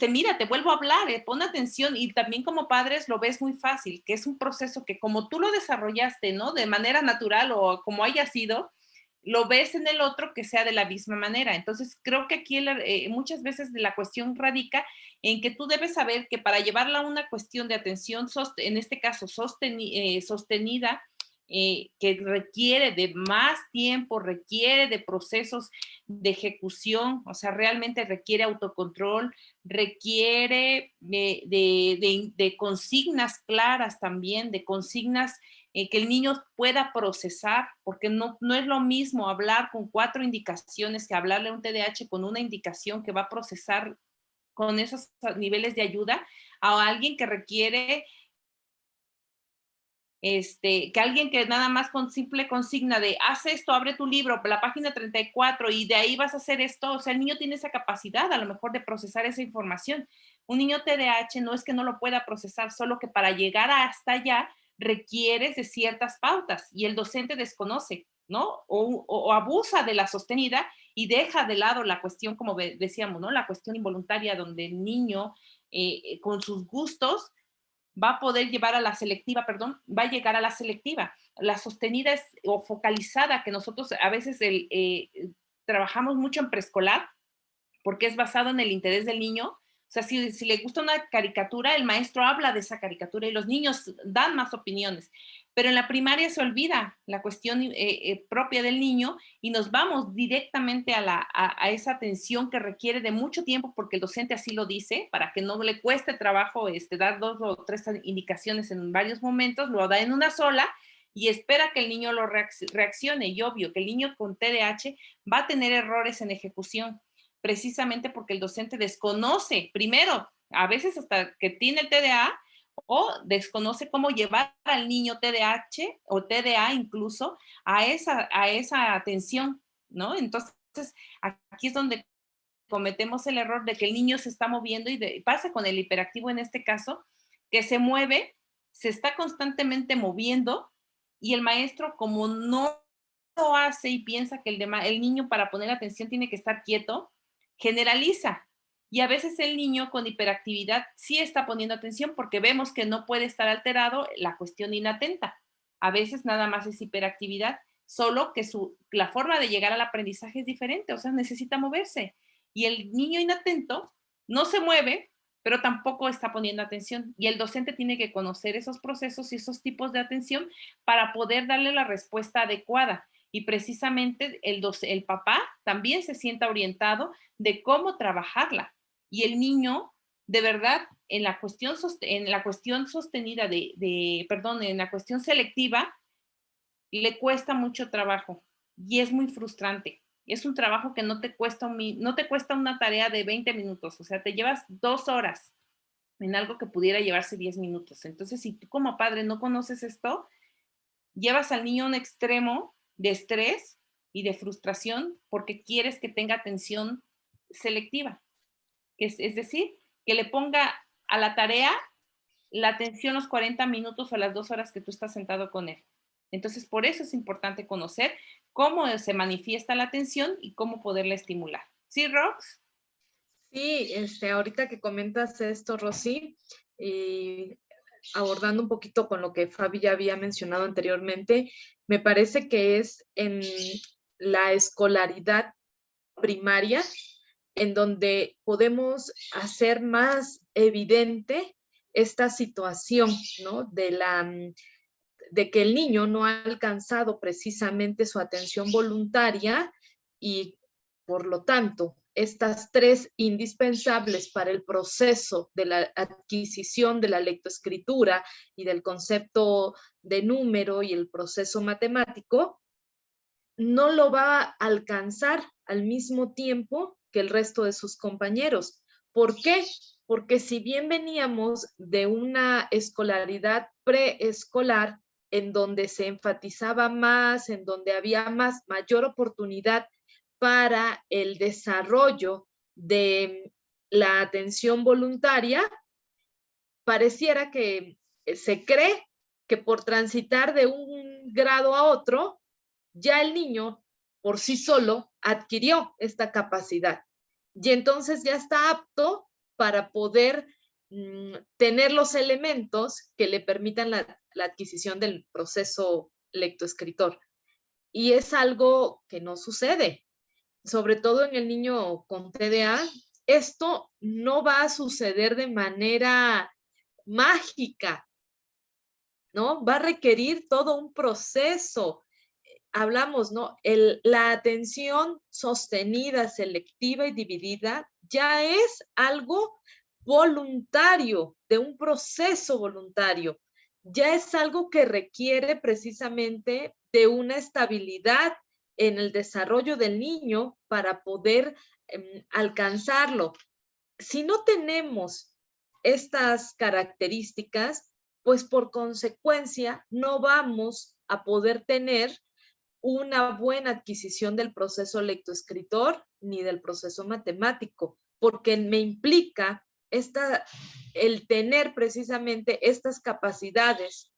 mira, te vuelvo a hablar, pon atención, y también como padres lo ves muy fácil, que es un proceso que como tú lo desarrollaste, ¿no? De manera natural o como haya sido, lo ves en el otro que sea de la misma manera. Entonces, creo que aquí muchas veces la cuestión radica en que tú debes saber que para llevarla a una cuestión de atención, en este caso sostenida, que requiere de más tiempo, requiere de procesos de ejecución, o sea, realmente requiere autocontrol, requiere de consignas claras también, de consignas que el niño pueda procesar, porque no es lo mismo hablar con 4 indicaciones que hablarle a un TDAH con una indicación que va a procesar con esos niveles de ayuda, a alguien que requiere que alguien que nada más con simple consigna de haz esto, abre tu libro, la página 34 y de ahí vas a hacer esto, o sea, el niño tiene esa capacidad a lo mejor de procesar esa información. Un niño TDAH no es que no lo pueda procesar, solo que para llegar hasta allá requieres de ciertas pautas y el docente desconoce, ¿no? O abusa de la sostenida y deja de lado la cuestión, como decíamos, ¿no? La cuestión involuntaria donde el niño con sus gustos va a poder llevar a la selectiva, perdón, va a llegar a la selectiva. La sostenida o focalizada, que nosotros a veces trabajamos mucho en preescolar, porque es basado en el interés del niño. O sea, si le gusta una caricatura, el maestro habla de esa caricatura y los niños dan más opiniones. Pero en la primaria se olvida la cuestión propia del niño y nos vamos directamente a esa atención que requiere de mucho tiempo, porque el docente así lo dice, para que no le cueste trabajo dar 2 o 3 indicaciones en varios momentos, lo da en una sola y espera que el niño lo reaccione. Y obvio que el niño con TDAH va a tener errores en ejecución, precisamente porque el docente desconoce, primero, a veces hasta que tiene el TDA, o desconoce cómo llevar al niño TDAH o TDA incluso a esa atención, ¿no? Entonces, aquí es donde cometemos el error de que el niño se está moviendo y pasa con el hiperactivo en este caso, que se mueve, se está constantemente moviendo y el maestro como no lo hace y piensa que el niño para poner atención tiene que estar quieto, generaliza. Y a veces el niño con hiperactividad sí está poniendo atención porque vemos que no puede estar alterado la cuestión inatenta. A veces nada más es hiperactividad, solo que la forma de llegar al aprendizaje es diferente, o sea, necesita moverse. Y el niño inatento no se mueve, pero tampoco está poniendo atención. Y el docente tiene que conocer esos procesos y esos tipos de atención para poder darle la respuesta adecuada. Y precisamente el papá también se sienta orientado de cómo trabajarla. Y el niño, de verdad, en la cuestión sostenida en la cuestión selectiva, le cuesta mucho trabajo y es muy frustrante. Es un trabajo que no te cuesta una tarea de 20 minutos, o sea, te llevas 2 horas en algo que pudiera llevarse 10 minutos. Entonces, si tú como padre no conoces esto, llevas al niño a un extremo de estrés y de frustración porque quieres que tenga atención selectiva. Es decir, que le ponga a la tarea la atención los 40 minutos o las 2 horas que tú estás sentado con él. Entonces, por eso es importante conocer cómo se manifiesta la atención y cómo poderla estimular. ¿Sí, Rox? Sí, ahorita que comentas esto, Rosy, abordando un poquito con lo que Fabi ya había mencionado anteriormente, me parece que es en la escolaridad primaria en donde podemos hacer más evidente esta situación, ¿no? De que el niño no ha alcanzado precisamente su atención voluntaria y, por lo tanto, estas 3 indispensables para el proceso de la adquisición de la lectoescritura y del concepto de número y el proceso matemático, no lo va a alcanzar al mismo tiempo que el resto de sus compañeros. ¿Por qué? Porque si bien veníamos de una escolaridad preescolar en donde se enfatizaba más, en donde había mayor oportunidad para el desarrollo de la atención voluntaria, pareciera que se cree que por transitar de un grado a otro, ya el niño por sí solo adquirió esta capacidad y entonces ya está apto para poder tener los elementos que le permitan la adquisición del proceso lectoescritor. Y es algo que no sucede, sobre todo en el niño con TDA. Esto no va a suceder de manera mágica, ¿no? Va a requerir todo un proceso. Hablamos, ¿no? La atención sostenida, selectiva y dividida ya es algo voluntario, de un proceso voluntario. Ya es algo que requiere precisamente de una estabilidad en el desarrollo del niño para poder alcanzarlo. Si no tenemos estas características, pues por consecuencia no vamos a poder tener una buena adquisición del proceso lectoescritor ni del proceso matemático, porque me implica el tener precisamente estas capacidades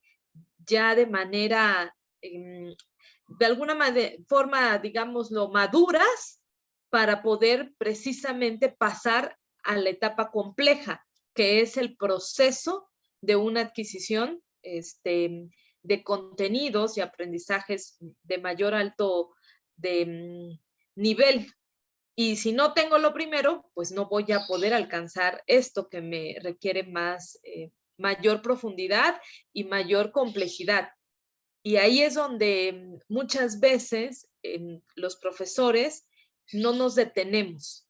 ya de manera, de alguna forma, digámoslo, maduras para poder precisamente pasar a la etapa compleja, que es el proceso de una adquisición de contenidos y aprendizajes de mayor alto nivel. Y si no tengo lo primero, pues no voy a poder alcanzar esto que me requiere mayor profundidad y mayor complejidad. Y ahí es donde muchas veces los profesores no nos detenemos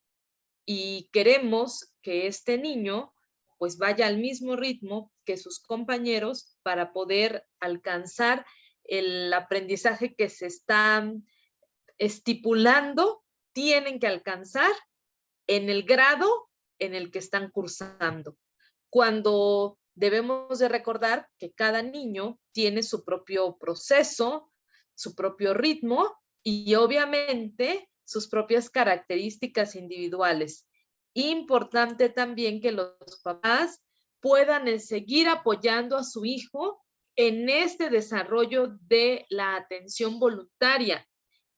y queremos que este niño pues vaya al mismo ritmo que sus compañeros para poder alcanzar el aprendizaje que se está estipulando, tienen que alcanzar en el grado en el que están cursando. Cuando debemos de recordar que cada niño tiene su propio proceso, su propio ritmo y obviamente sus propias características individuales. Importante también que los papás puedan seguir apoyando a su hijo en este desarrollo de la atención voluntaria,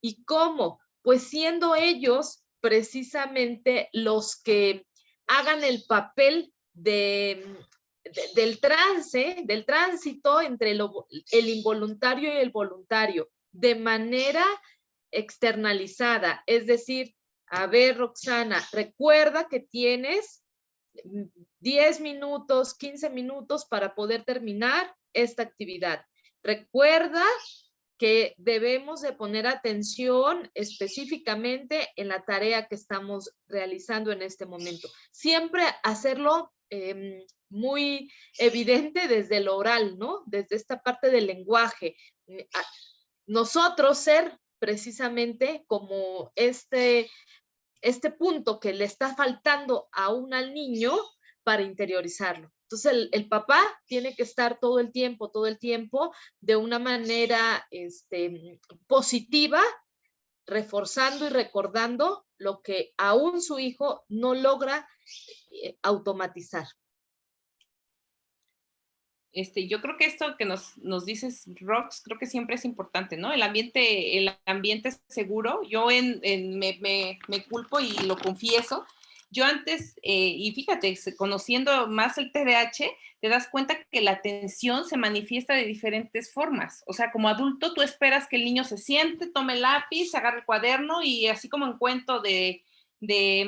¿Y cómo? Pues siendo ellos precisamente los que hagan el papel del trance, del tránsito entre el involuntario y el voluntario, de manera externalizada. Es decir, a ver, Roxana, recuerda que tienes 10 minutos, 15 minutos para poder terminar esta actividad. Recuerda que debemos de poner atención específicamente en la tarea que estamos realizando en este momento. Siempre hacerlo muy evidente desde lo oral, ¿no? Desde esta parte del lenguaje. Nosotros ser precisamente como este punto que le está faltando aún al niño para interiorizarlo. Entonces el papá tiene que estar todo el tiempo de una manera positiva, reforzando y recordando lo que aún su hijo no logra automatizar. Yo creo que esto que nos dices, Rox, creo que siempre es importante, ¿no? El ambiente seguro. Yo me culpo y lo confieso. Yo antes, y fíjate, conociendo más el TDAH, te das cuenta que la atención se manifiesta de diferentes formas. O sea, como adulto, tú esperas que el niño se siente, tome el lápiz, agarre el cuaderno y así como en cuento de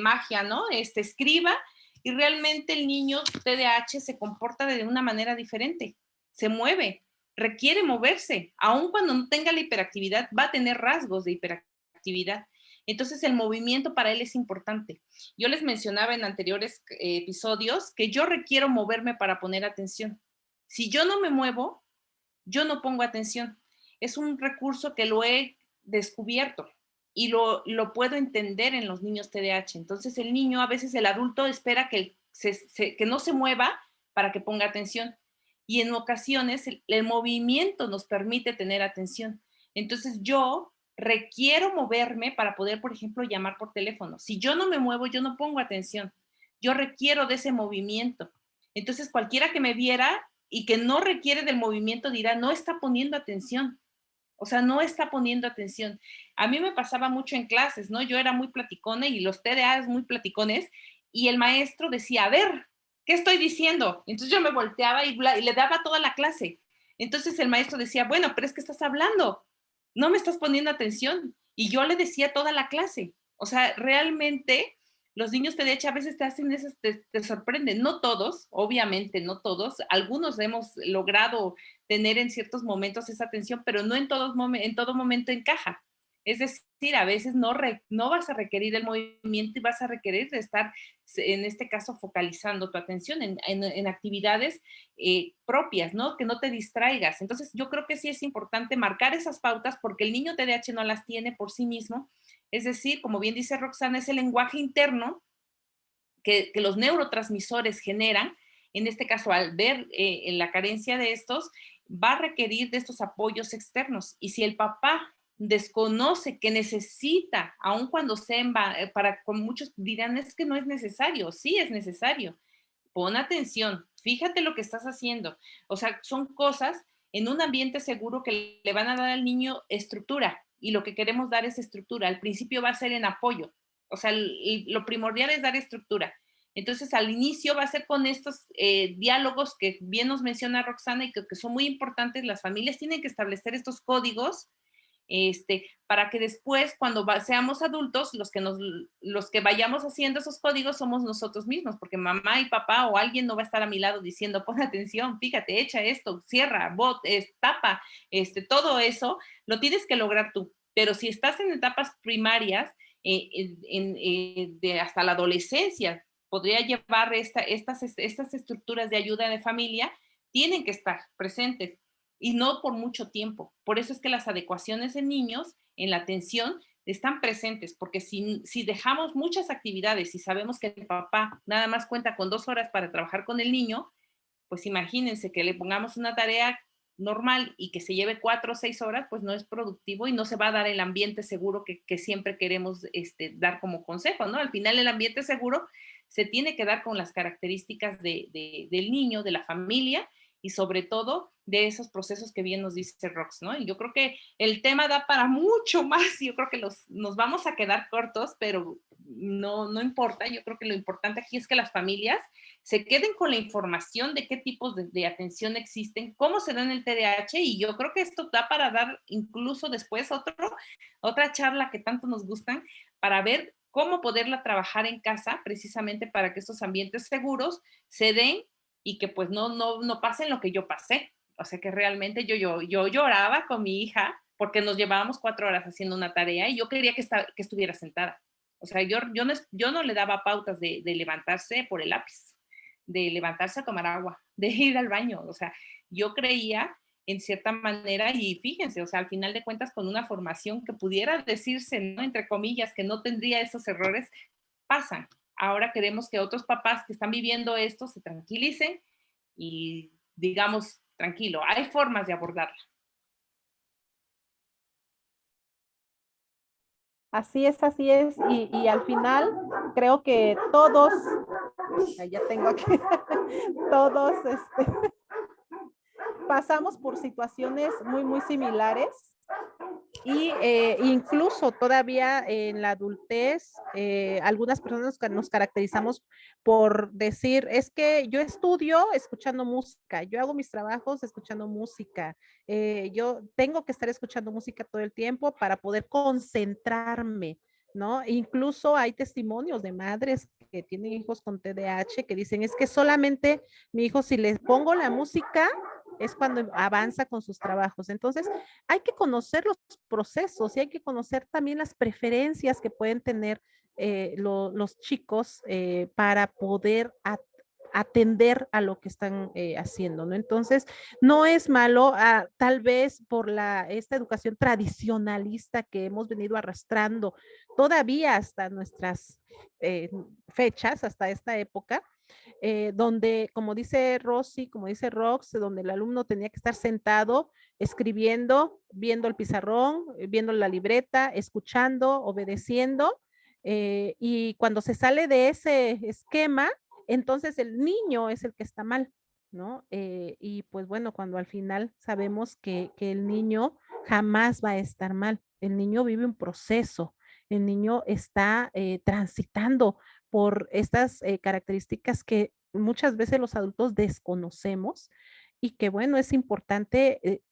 magia, ¿no? Escriba. Y realmente el niño TDAH se comporta de una manera diferente, se mueve, requiere moverse, aun cuando no tenga la hiperactividad, va a tener rasgos de hiperactividad. Entonces el movimiento para él es importante. Yo les mencionaba en anteriores episodios que yo requiero moverme para poner atención. Si yo no me muevo, yo no pongo atención. Es un recurso que lo he descubierto y lo puedo entender en los niños TDAH. Entonces el niño, a veces el adulto espera que no se mueva para que ponga atención. Y en ocasiones el movimiento nos permite tener atención. Entonces yo requiero moverme para poder, por ejemplo, llamar por teléfono. Si yo no me muevo, yo no pongo atención. Yo requiero de ese movimiento. Entonces cualquiera que me viera y que no requiere del movimiento dirá, no está poniendo atención. O sea, no está poniendo atención. A mí me pasaba mucho en clases, ¿no? Yo era muy platicona y los TDAs muy platicones y el maestro decía, a ver, ¿qué estoy diciendo? Entonces yo me volteaba y le daba toda la clase. Entonces el maestro decía, bueno, pero es que estás hablando, no me estás poniendo atención. Y yo le decía toda la clase. O sea, realmente los niños TDAH a veces te hacen eso, te sorprenden. No todos, obviamente no todos. Algunos hemos logrado tener en ciertos momentos esa atención, pero no en todo momento encaja. Es decir, a veces no vas a requerir el movimiento y vas a requerir de estar, en este caso, focalizando tu atención en actividades propias, ¿no? Que no te distraigas. Entonces, yo creo que sí es importante marcar esas pautas porque el niño TDAH no las tiene por sí mismo. Es decir, como bien dice Roxana, es el lenguaje interno que los neurotransmisores generan. En este caso, al ver la carencia de estos, va a requerir de estos apoyos externos. Y si el papá desconoce que necesita, aun cuando con muchos dirán, es que no es necesario. Sí es necesario. Pon atención, fíjate lo que estás haciendo. O sea, son cosas en un ambiente seguro que le van a dar al niño estructura. Y lo que queremos dar es estructura. Al principio va a ser en apoyo. O sea, lo primordial es dar estructura. Entonces, al inicio va a ser con estos diálogos que bien nos menciona Roxana y que son muy importantes. Las familias tienen que establecer estos códigos para que después, cuando seamos adultos, los que vayamos haciendo esos códigos somos nosotros mismos, porque mamá y papá o alguien no va a estar a mi lado diciendo, pon atención, fíjate, echa esto, cierra, tapa, todo eso, lo tienes que lograr tú. Pero si estás en etapas primarias, hasta la adolescencia, podría llevar estas estructuras de ayuda de familia, tienen que estar presentes y no por mucho tiempo. Por eso es que las adecuaciones en niños, en la atención, están presentes, porque si dejamos muchas actividades y sabemos que el papá nada más cuenta con 2 horas para trabajar con el niño, pues imagínense que le pongamos una tarea normal y que se lleve 4 o 6 horas, pues no es productivo y no se va a dar el ambiente seguro que siempre queremos dar como consejo, ¿no? Al final el ambiente seguro se tiene que dar con las características del niño, de la familia, y sobre todo de esos procesos que bien nos dice Rox, ¿no? Y yo creo que el tema da para mucho más, yo creo que nos vamos a quedar cortos, pero no importa, yo creo que lo importante aquí es que las familias se queden con la información de qué tipos de atención existen, cómo se da en el TDAH, y yo creo que esto da para dar incluso después otra charla que tanto nos gustan, para ver cómo poderla trabajar en casa, precisamente para que estos ambientes seguros se den y que pues no pasen lo que yo pasé. O sea, que realmente yo lloraba con mi hija porque nos llevábamos 4 horas haciendo una tarea y yo quería que estuviera sentada. O sea, yo no le daba pautas de levantarse por el lápiz, de levantarse a tomar agua, de ir al baño. O sea, yo creía en cierta manera, y fíjense, o sea, al final de cuentas, con una formación que pudiera decirse, ¿no?, entre comillas, que no tendría esos errores, pasan. Ahora queremos que otros papás que están viviendo esto se tranquilicen y digamos, tranquilo, hay formas de abordarla. Así es, así es. Y al final creo que todos, ya tengo aquí, todos pasamos por situaciones muy, muy similares. Y incluso todavía en la adultez, algunas personas nos caracterizamos por decir, es que yo estudio escuchando música, yo hago mis trabajos escuchando música, yo tengo que estar escuchando música todo el tiempo para poder concentrarme, ¿no? Incluso hay testimonios de madres que tienen hijos con TDAH que dicen, es que solamente mi hijo, si le pongo la música, es cuando avanza con sus trabajos. Entonces, hay que conocer los procesos y hay que conocer también las preferencias que pueden tener los chicos para poder atender a lo que están haciendo, ¿no? Entonces, no es malo, tal vez por esta educación tradicionalista que hemos venido arrastrando todavía hasta nuestras fechas, hasta esta época, donde, como dice Rosy, como dice Rox, donde el alumno tenía que estar sentado, escribiendo, viendo el pizarrón, viendo la libreta, escuchando, obedeciendo, y cuando se sale de ese esquema, entonces el niño es el que está mal, ¿no? Y pues bueno, cuando al final sabemos que el niño jamás va a estar mal, el niño vive un proceso, el niño está transitando por estas características que muchas veces los adultos desconocemos y que bueno, es importante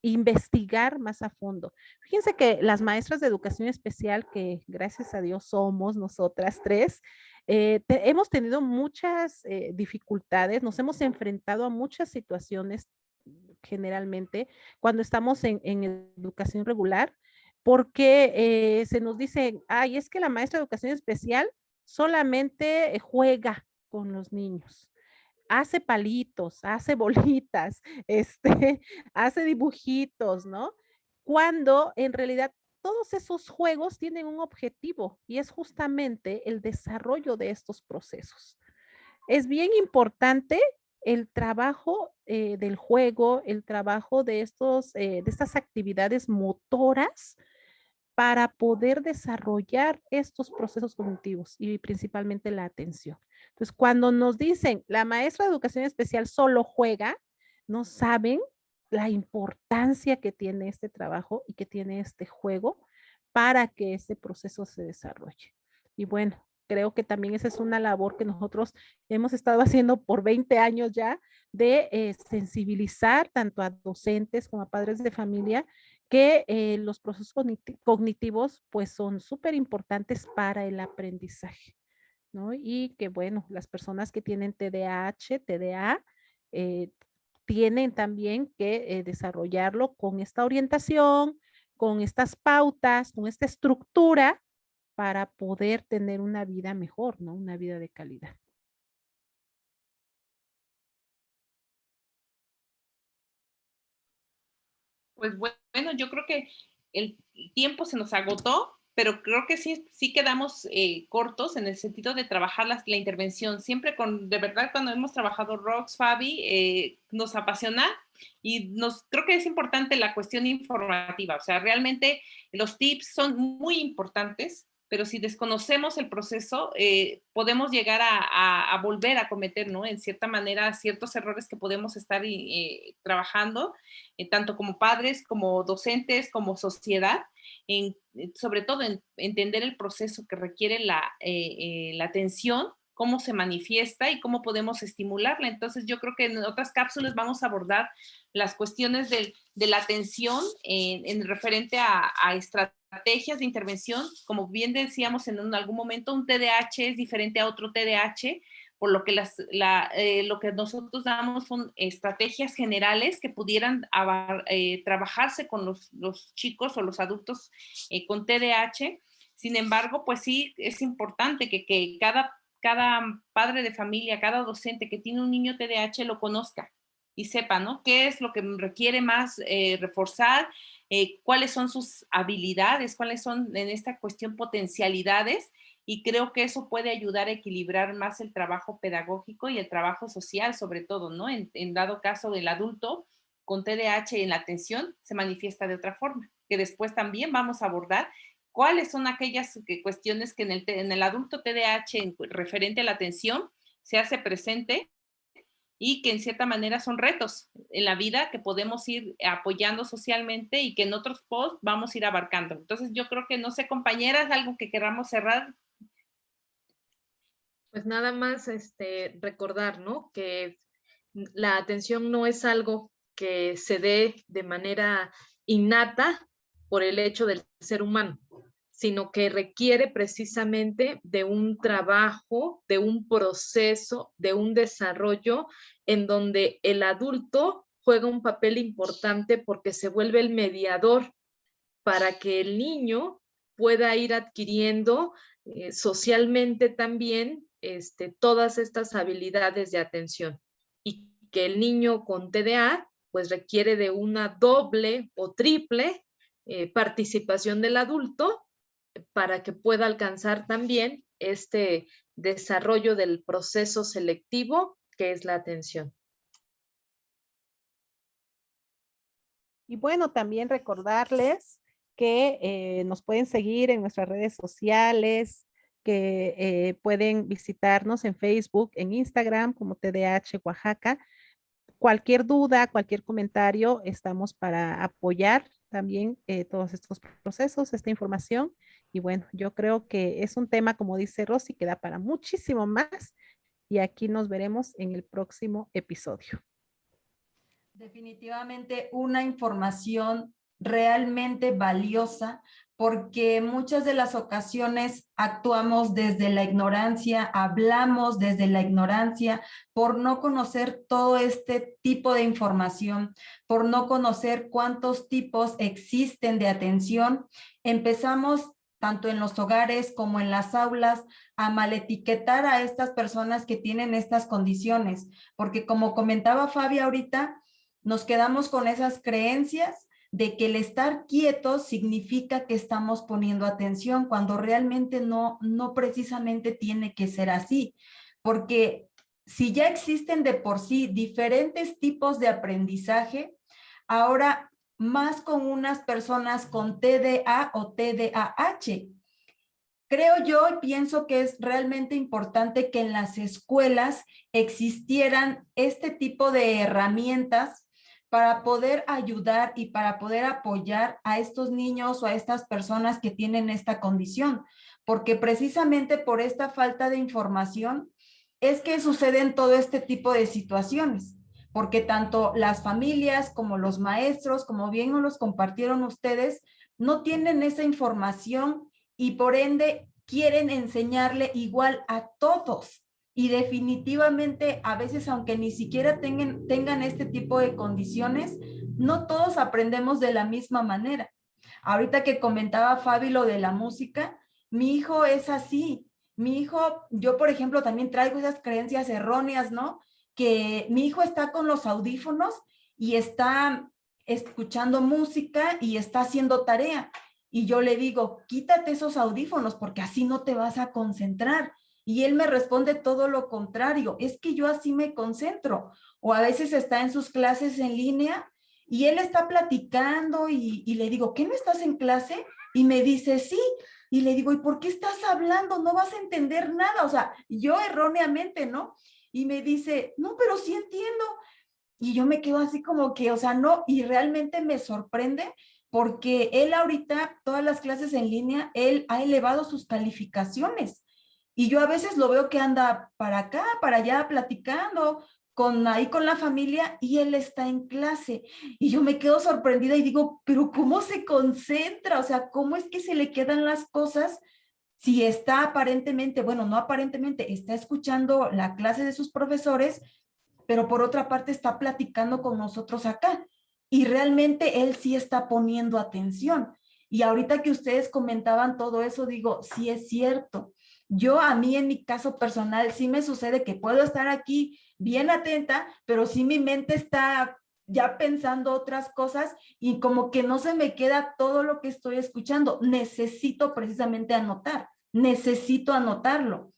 investigar más a fondo. Fíjense que las maestras de educación especial, que gracias a Dios somos nosotras tres, hemos tenido muchas dificultades, nos hemos enfrentado a muchas situaciones generalmente cuando estamos en educación regular, porque se nos dice, ay, es que la maestra de educación especial solamente juega con los niños, hace palitos, hace bolitas, hace dibujitos, ¿no? Cuando en realidad todos esos juegos tienen un objetivo y es justamente el desarrollo de estos procesos. Es bien importante el trabajo del juego, el trabajo de estas actividades motoras para poder desarrollar estos procesos cognitivos y principalmente la atención. Entonces, cuando nos dicen la maestra de educación especial solo juega, no saben la importancia que tiene este trabajo y que tiene este juego para que este proceso se desarrolle. Y bueno, creo que también esa es una labor que nosotros hemos estado haciendo por 20 años ya de sensibilizar tanto a docentes como a padres de familia que los procesos cognitivos pues son súper importantes para el aprendizaje, ¿no? Y que bueno, las personas que tienen TDAH, TDA, eh, tienen también que desarrollarlo con esta orientación, con estas pautas, con esta estructura para poder tener una vida mejor, ¿no? Una vida de calidad. Pues bueno, yo creo que el tiempo se nos agotó, pero creo que sí quedamos cortos en el sentido de trabajar la intervención. Siempre de verdad, cuando hemos trabajado Rox, Fabi, nos apasiona y creo que es importante la cuestión informativa. O sea, realmente los tips son muy importantes pero si desconocemos el proceso, podemos llegar a volver a cometer, ¿no? En cierta manera, ciertos errores que podemos estar trabajando, tanto como padres, como docentes, como sociedad, sobre todo en entender el proceso que requiere la atención, cómo se manifiesta y cómo podemos estimularla. Entonces, yo creo que en otras cápsulas vamos a abordar las cuestiones de la atención en referente a estrategias de intervención. Como bien decíamos en algún momento, un TDAH es diferente a otro TDAH, por lo que lo que nosotros damos son estrategias generales que pudieran trabajarse con los chicos o los adultos con TDAH. Sin embargo, pues sí, es importante que cada padre de familia, cada docente que tiene un niño TDAH lo conozca y sepa, ¿no? ¿Qué es lo que requiere más reforzar? ¿Cuáles son sus habilidades? ¿Cuáles son en esta cuestión potencialidades? Y creo que eso puede ayudar a equilibrar más el trabajo pedagógico y el trabajo social, sobre todo, ¿no? En dado caso, el adulto con TDAH en la atención se manifiesta de otra forma, que después también vamos a abordar cuáles son aquellas cuestiones que en el adulto TDAH referente a la atención se hace presente y que en cierta manera son retos en la vida que podemos ir apoyando socialmente y que en otros posts vamos a ir abarcando. Entonces yo creo que, no sé, compañeras, algo que queramos cerrar. Pues nada más recordar, ¿no? Que la atención no es algo que se dé de manera innata por el hecho del ser humano, sino que requiere precisamente de un trabajo, de un proceso, de un desarrollo en donde el adulto juega un papel importante porque se vuelve el mediador para que el niño pueda ir adquiriendo socialmente también todas estas habilidades de atención, y que el niño con TDA pues requiere de una doble o triple participación del adulto para que pueda alcanzar también este desarrollo del proceso selectivo que es la atención. Y bueno, también recordarles que nos pueden seguir en nuestras redes sociales, que pueden visitarnos en Facebook, en Instagram como TDAH Oaxaca. Cualquier duda, cualquier comentario, estamos para apoyar también todos estos procesos, esta información. Y bueno, yo creo que es un tema, como dice Rosy, que da para muchísimo más. Y aquí nos veremos en el próximo episodio. Definitivamente una información realmente valiosa, porque muchas de las ocasiones actuamos desde la ignorancia, hablamos desde la ignorancia por no conocer todo este tipo de información, por no conocer cuántos tipos existen de atención. Empezamos tanto en los hogares como en las aulas a maletiquetar a estas personas que tienen estas condiciones, porque como comentaba Fabi ahorita, nos quedamos con esas creencias de que el estar quietos significa que estamos poniendo atención, cuando realmente no precisamente tiene que ser así, porque si ya existen de por sí diferentes tipos de aprendizaje, ahora más con unas personas con TDA o TDAH. Creo yo y pienso que es realmente importante que en las escuelas existieran este tipo de herramientas para poder ayudar y para poder apoyar a estos niños o a estas personas que tienen esta condición, porque precisamente por esta falta de información es que suceden todo este tipo de situaciones, porque tanto las familias como los maestros, como bien nos los compartieron ustedes, no tienen esa información y por ende quieren enseñarle igual a todos. Y definitivamente a veces, aunque ni siquiera tengan este tipo de condiciones, no todos aprendemos de la misma manera. Ahorita que comentaba Fabi lo de la música, mi hijo es así. Mi hijo, yo por ejemplo también traigo esas creencias erróneas, ¿no? Que mi hijo está con los audífonos y está escuchando música y está haciendo tarea. Y yo le digo, quítate esos audífonos porque así no te vas a concentrar. Y él me responde todo lo contrario, es que yo así me concentro. O a veces está en sus clases en línea y él está platicando y le digo, ¿qué no estás en clase? Y me dice, sí, Y le digo, ¿y por qué estás hablando? No vas a entender nada. O sea, yo erróneamente, ¿no? Y me dice, no, pero sí entiendo. Y yo me quedo así como que, o sea, no, y realmente me sorprende porque él ahorita, todas las clases en línea, él ha elevado sus calificaciones. Y yo a veces lo veo que anda para acá, para allá, platicando ahí con la familia y él está en clase. Y yo me quedo sorprendida y digo, pero ¿cómo se concentra? O sea, ¿cómo es que se le quedan las cosas si está aparentemente, bueno, no aparentemente, está escuchando la clase de sus profesores, pero por otra parte está platicando con nosotros acá? Y realmente él sí está poniendo atención. Y ahorita que ustedes comentaban todo eso, digo, sí es cierto. Yo a mí en mi caso personal sí me sucede que puedo estar aquí bien atenta, pero sí mi mente está ya pensando otras cosas y como que no se me queda todo lo que estoy escuchando. Necesito precisamente anotar, necesito anotarlo.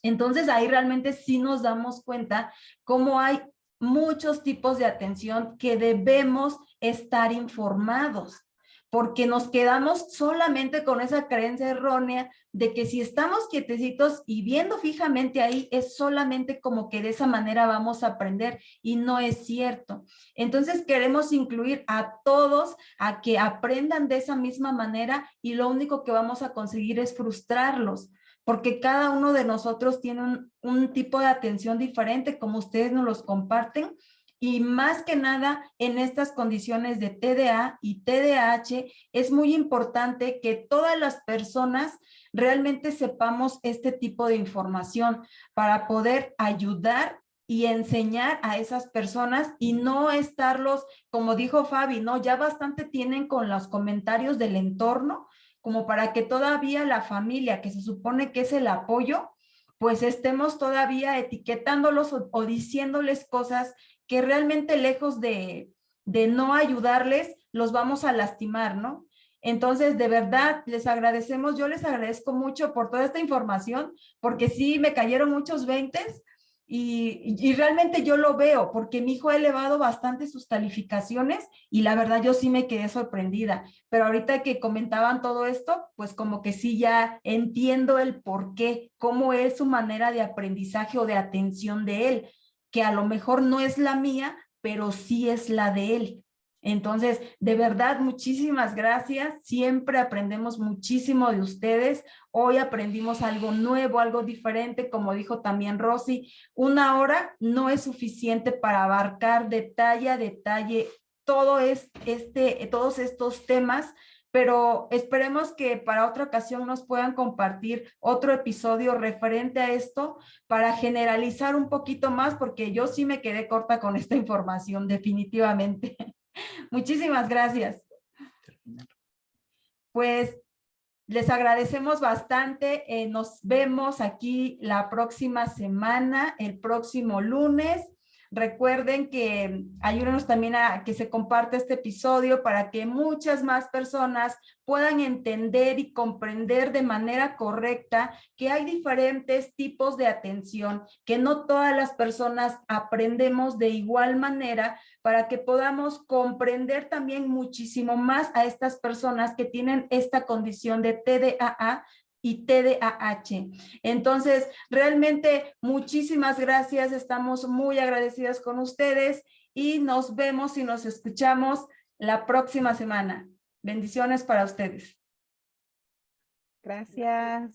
Entonces ahí realmente sí nos damos cuenta cómo hay muchos tipos de atención que debemos estar informados, porque nos quedamos solamente con esa creencia errónea de que si estamos quietecitos y viendo fijamente ahí, es solamente como que de esa manera vamos a aprender, y no es cierto. Entonces queremos incluir a todos a que aprendan de esa misma manera y lo único que vamos a conseguir es frustrarlos, porque cada uno de nosotros tiene un tipo de atención diferente, como ustedes nos los comparten, y más que nada en estas condiciones de TDA y TDAH es muy importante que todas las personas realmente sepamos este tipo de información para poder ayudar y enseñar a esas personas y no estarlos, como dijo Fabi, ¿no? Ya bastante tienen con los comentarios del entorno, como para que todavía la familia, que se supone que es el apoyo, pues estemos todavía etiquetándolos o diciéndoles cosas que realmente lejos de no ayudarles, los vamos a lastimar, ¿no? Entonces, de verdad, les agradecemos, yo les agradezco mucho por toda esta información, porque sí, me cayeron muchos veintes y realmente yo lo veo, porque mi hijo ha elevado bastante sus calificaciones y la verdad yo sí me quedé sorprendida. Pero ahorita que comentaban todo esto, pues como que sí ya entiendo el por qué, cómo es su manera de aprendizaje o de atención de él, que a lo mejor no es la mía, pero sí es la de él. Entonces, de verdad, muchísimas gracias. Siempre aprendemos muchísimo de ustedes. Hoy aprendimos algo nuevo, algo diferente, como dijo también Rosy. 1 hora no es suficiente para abarcar detalle a detalle todos estos temas, pero esperemos que para otra ocasión nos puedan compartir otro episodio referente a esto para generalizar un poquito más, porque yo sí me quedé corta con esta información, definitivamente. Muchísimas gracias. Pues les agradecemos bastante. Nos vemos aquí la próxima semana, el próximo lunes. Recuerden que ayúdenos también a que se comparte este episodio para que muchas más personas puedan entender y comprender de manera correcta que hay diferentes tipos de atención, que no todas las personas aprendemos de igual manera, para que podamos comprender también muchísimo más a estas personas que tienen esta condición de TDAH y TDAH. Entonces, realmente muchísimas gracias, estamos muy agradecidas con ustedes y nos vemos y nos escuchamos la próxima semana. Bendiciones para ustedes. Gracias.